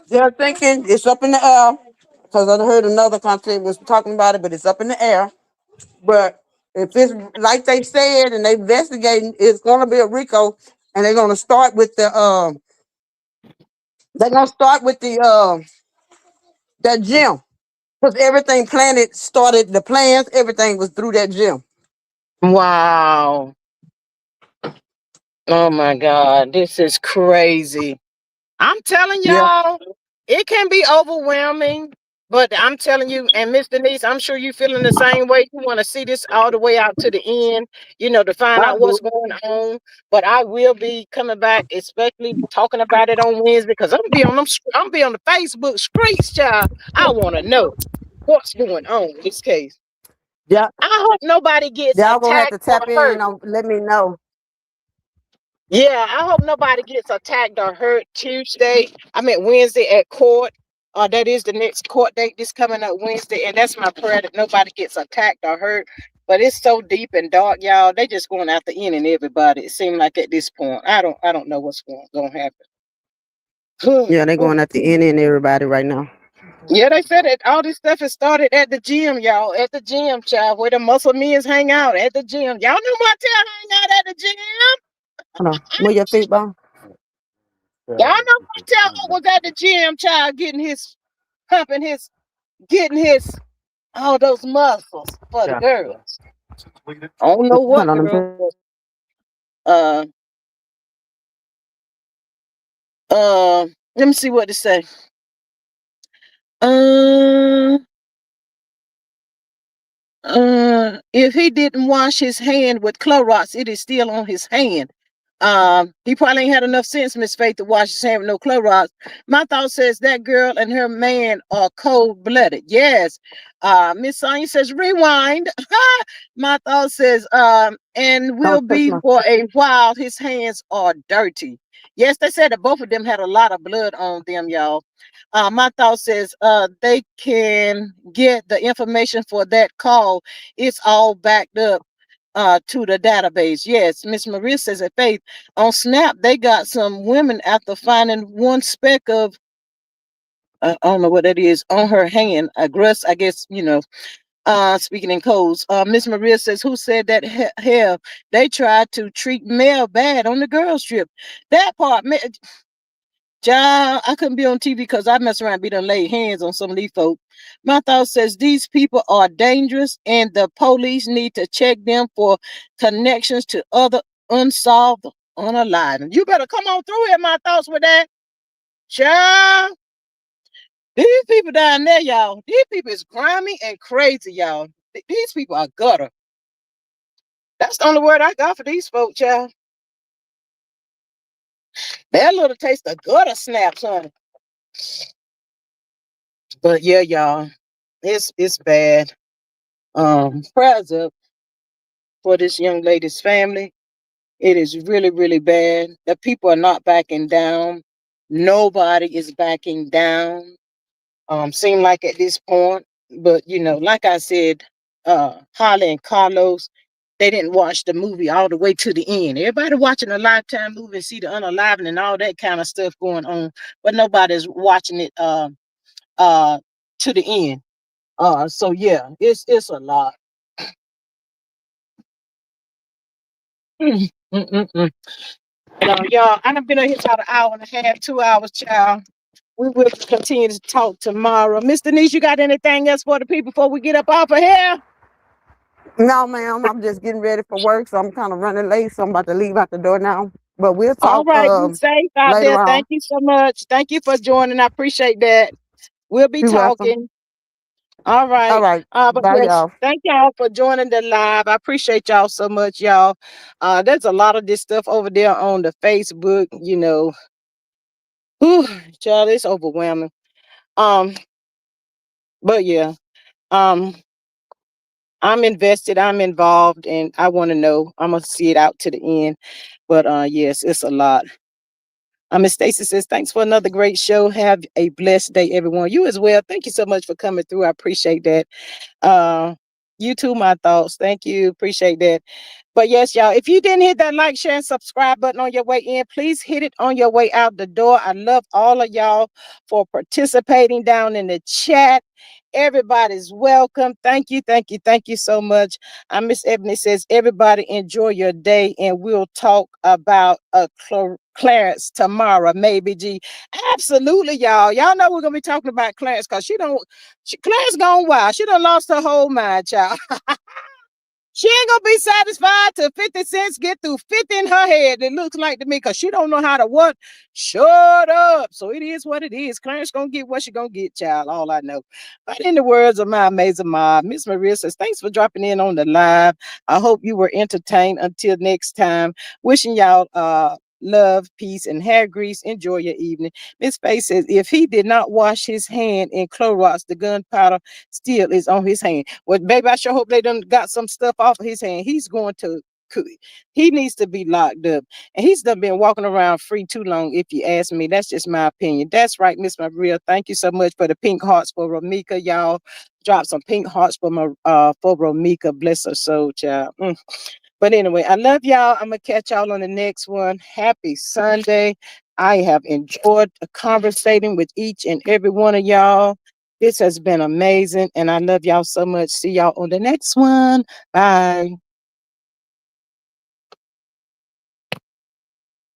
B: they're thinking it's up in the air. Because I heard another country was talking about it, but it's up in the air. But if it's like they said and they investigating, it's gonna be a RICO, and they're gonna start with the they're gonna start with the that gym. Because everything planted started the plans, everything was through that gym.
A: Wow. Oh my God, this is crazy. I'm telling
B: Yeah.
A: y'all, it can be overwhelming, but I'm telling you, and Miss Denise, I'm sure you feeling the same way. You want to see this all the way out to the end, to find
B: I
A: out
B: do.
A: what's going on. But I will be coming back, especially talking about it on Wednesday, because I'm gonna be on them. I'm gonna be on the Facebook streets, child. I want to know what's going on in this case.
B: Yeah.
A: I hope nobody gets
B: Y'all gonna have
A: attacked
B: to
A: or
B: tap in
A: hurt.
B: on let me know.
A: Yeah, I hope nobody gets attacked or hurt Tuesday. I mean Wednesday at court. That is the next court date this coming up Wednesday, and that's my prayer that nobody gets attacked or hurt. But it's so deep and dark, y'all. They just going after any and everybody. It seems like at this point, I don't know what's going to happen.
B: Yeah, they going at the end and everybody right now.
A: Yeah, they said that all this stuff has started at the gym, y'all. At the gym, child, where the muscle men hang out at the gym. Y'all know Martell hang out at the gym.
B: Hold on. Move your feet, bone.
A: Y'all know Martell was at the gym, child, pumping his, getting his, all those muscles for the girls. I don't know
B: Hold
A: what
B: on.
A: girl, but uh, let me see what to say. Uh, if he didn't wash his hand with Clorox, it is still on his hand. He probably ain't had enough sense, Miss Faith, to wash his hand with no Clorox. My thought says that girl and her man are cold blooded. Yes. Miss Sonia says rewind. My thought says and will
B: Don't touch
A: be
B: my.
A: for a while. His hands are dirty. Yes, they said that both of them had a lot of blood on them, y'all. My thought says they can get the information for that call. It's all backed up to the database. Yes, Miss Maria says at Faith on Snap they got some women after finding one speck of I don't know what that is on her hand. I guess speaking in codes. Miss Maria says who said that hell they tried to treat Mel bad on the girls trip. That part, John, I couldn't be on TV because I mess around and be done laid hands on some of these folks. My thought says these people are dangerous and the police need to check them for connections to other unsolved unalive. You better come on through here, my thoughts with that. Child, these people down there, y'all, these people is grimy and crazy, y'all. These people are gutter. That's the only word I got for these folks, child. That little taste of gutter snaps, honey. But yeah, y'all, it's bad. Prayers up for this young lady's family. It is really, really bad. The people are not backing down. Nobody is backing down. Seem like at this point, but like I said, Holly and Carlos, they didn't watch the movie all the way to the end. Everybody watching a Lifetime movie and see the unaliving and all that kind of stuff going on, but nobody's watching it uh to the end. So yeah, it's a lot. Mm, mm, mm, mm. So, y'all, I done been on here about an hour and a half, 2 hours, child. We will continue to talk tomorrow. Miss Denise, you got anything else for the people before we get up off of here?
B: No, ma'am. I'm just getting ready for work, so I'm kind of running late. So I'm about to leave out the door now. But we'll
A: All
B: talk
A: right, be safe out
B: later
A: there.
B: on.
A: Thank you so much. Thank you for joining. I appreciate that. We'll be
B: You're welcome.
A: talking. All
B: All
A: right.
B: right.
A: But
B: Bye,
A: yes,
B: y'all.
A: thank y'all for joining the live. I appreciate y'all so much, y'all. There's a lot of this stuff over there on the Facebook, you know. Whew, child, it's overwhelming. Um, but yeah, um, I'm invested, I'm involved, and I want to know. I'm gonna see it out to the end. But yes, it's a lot. Miss Stacy says, thanks for another great show. Have a blessed day, everyone. You as well. Thank you so much for coming through. I appreciate that. Uh, you too, my thoughts. Thank you. Appreciate that. But yes, y'all, if you didn't hit that like, share, and subscribe button on your way in, please hit it on your way out the door. I love all of y'all for participating down in the chat. Everybody's welcome. Thank you, thank you, thank you so much. Miss Ebony says, everybody enjoy your day, and we'll talk about Clarence tomorrow, maybe G. Absolutely, y'all. Y'all know we're gonna be talking about Clarence because Clarence gone wild. She done lost her whole mind, child. She ain't gonna be satisfied till 50 cents get through 50 in her head. It looks like to me, because she don't know how to what? Shut up. So it is what it is. Clarence gonna get what she gonna get, child. All I know. But in the words of my amazing mom, Miss Maria says, thanks for dropping in on the live. I hope you were entertained. Until next time, wishing y'all love, peace, and hair grease. Enjoy your evening. Miss Faye says, if he did not wash his hand in Clorox, the gunpowder still is on his hand. Well, baby, I sure hope they done got some stuff off of his hand. He needs to be locked up. And he's done been walking around free too long, if you ask me. That's just my opinion. That's right, Miss Maria. Thank you so much for the pink hearts for Romeca. Y'all drop some pink hearts for Romeca. Bless her soul, child. But anyway, I love y'all. I'm gonna catch y'all on the next one. Happy Sunday. I have enjoyed conversating with each and every one of y'all. This has been amazing, and I love y'all so much. See y'all on the next one. Bye.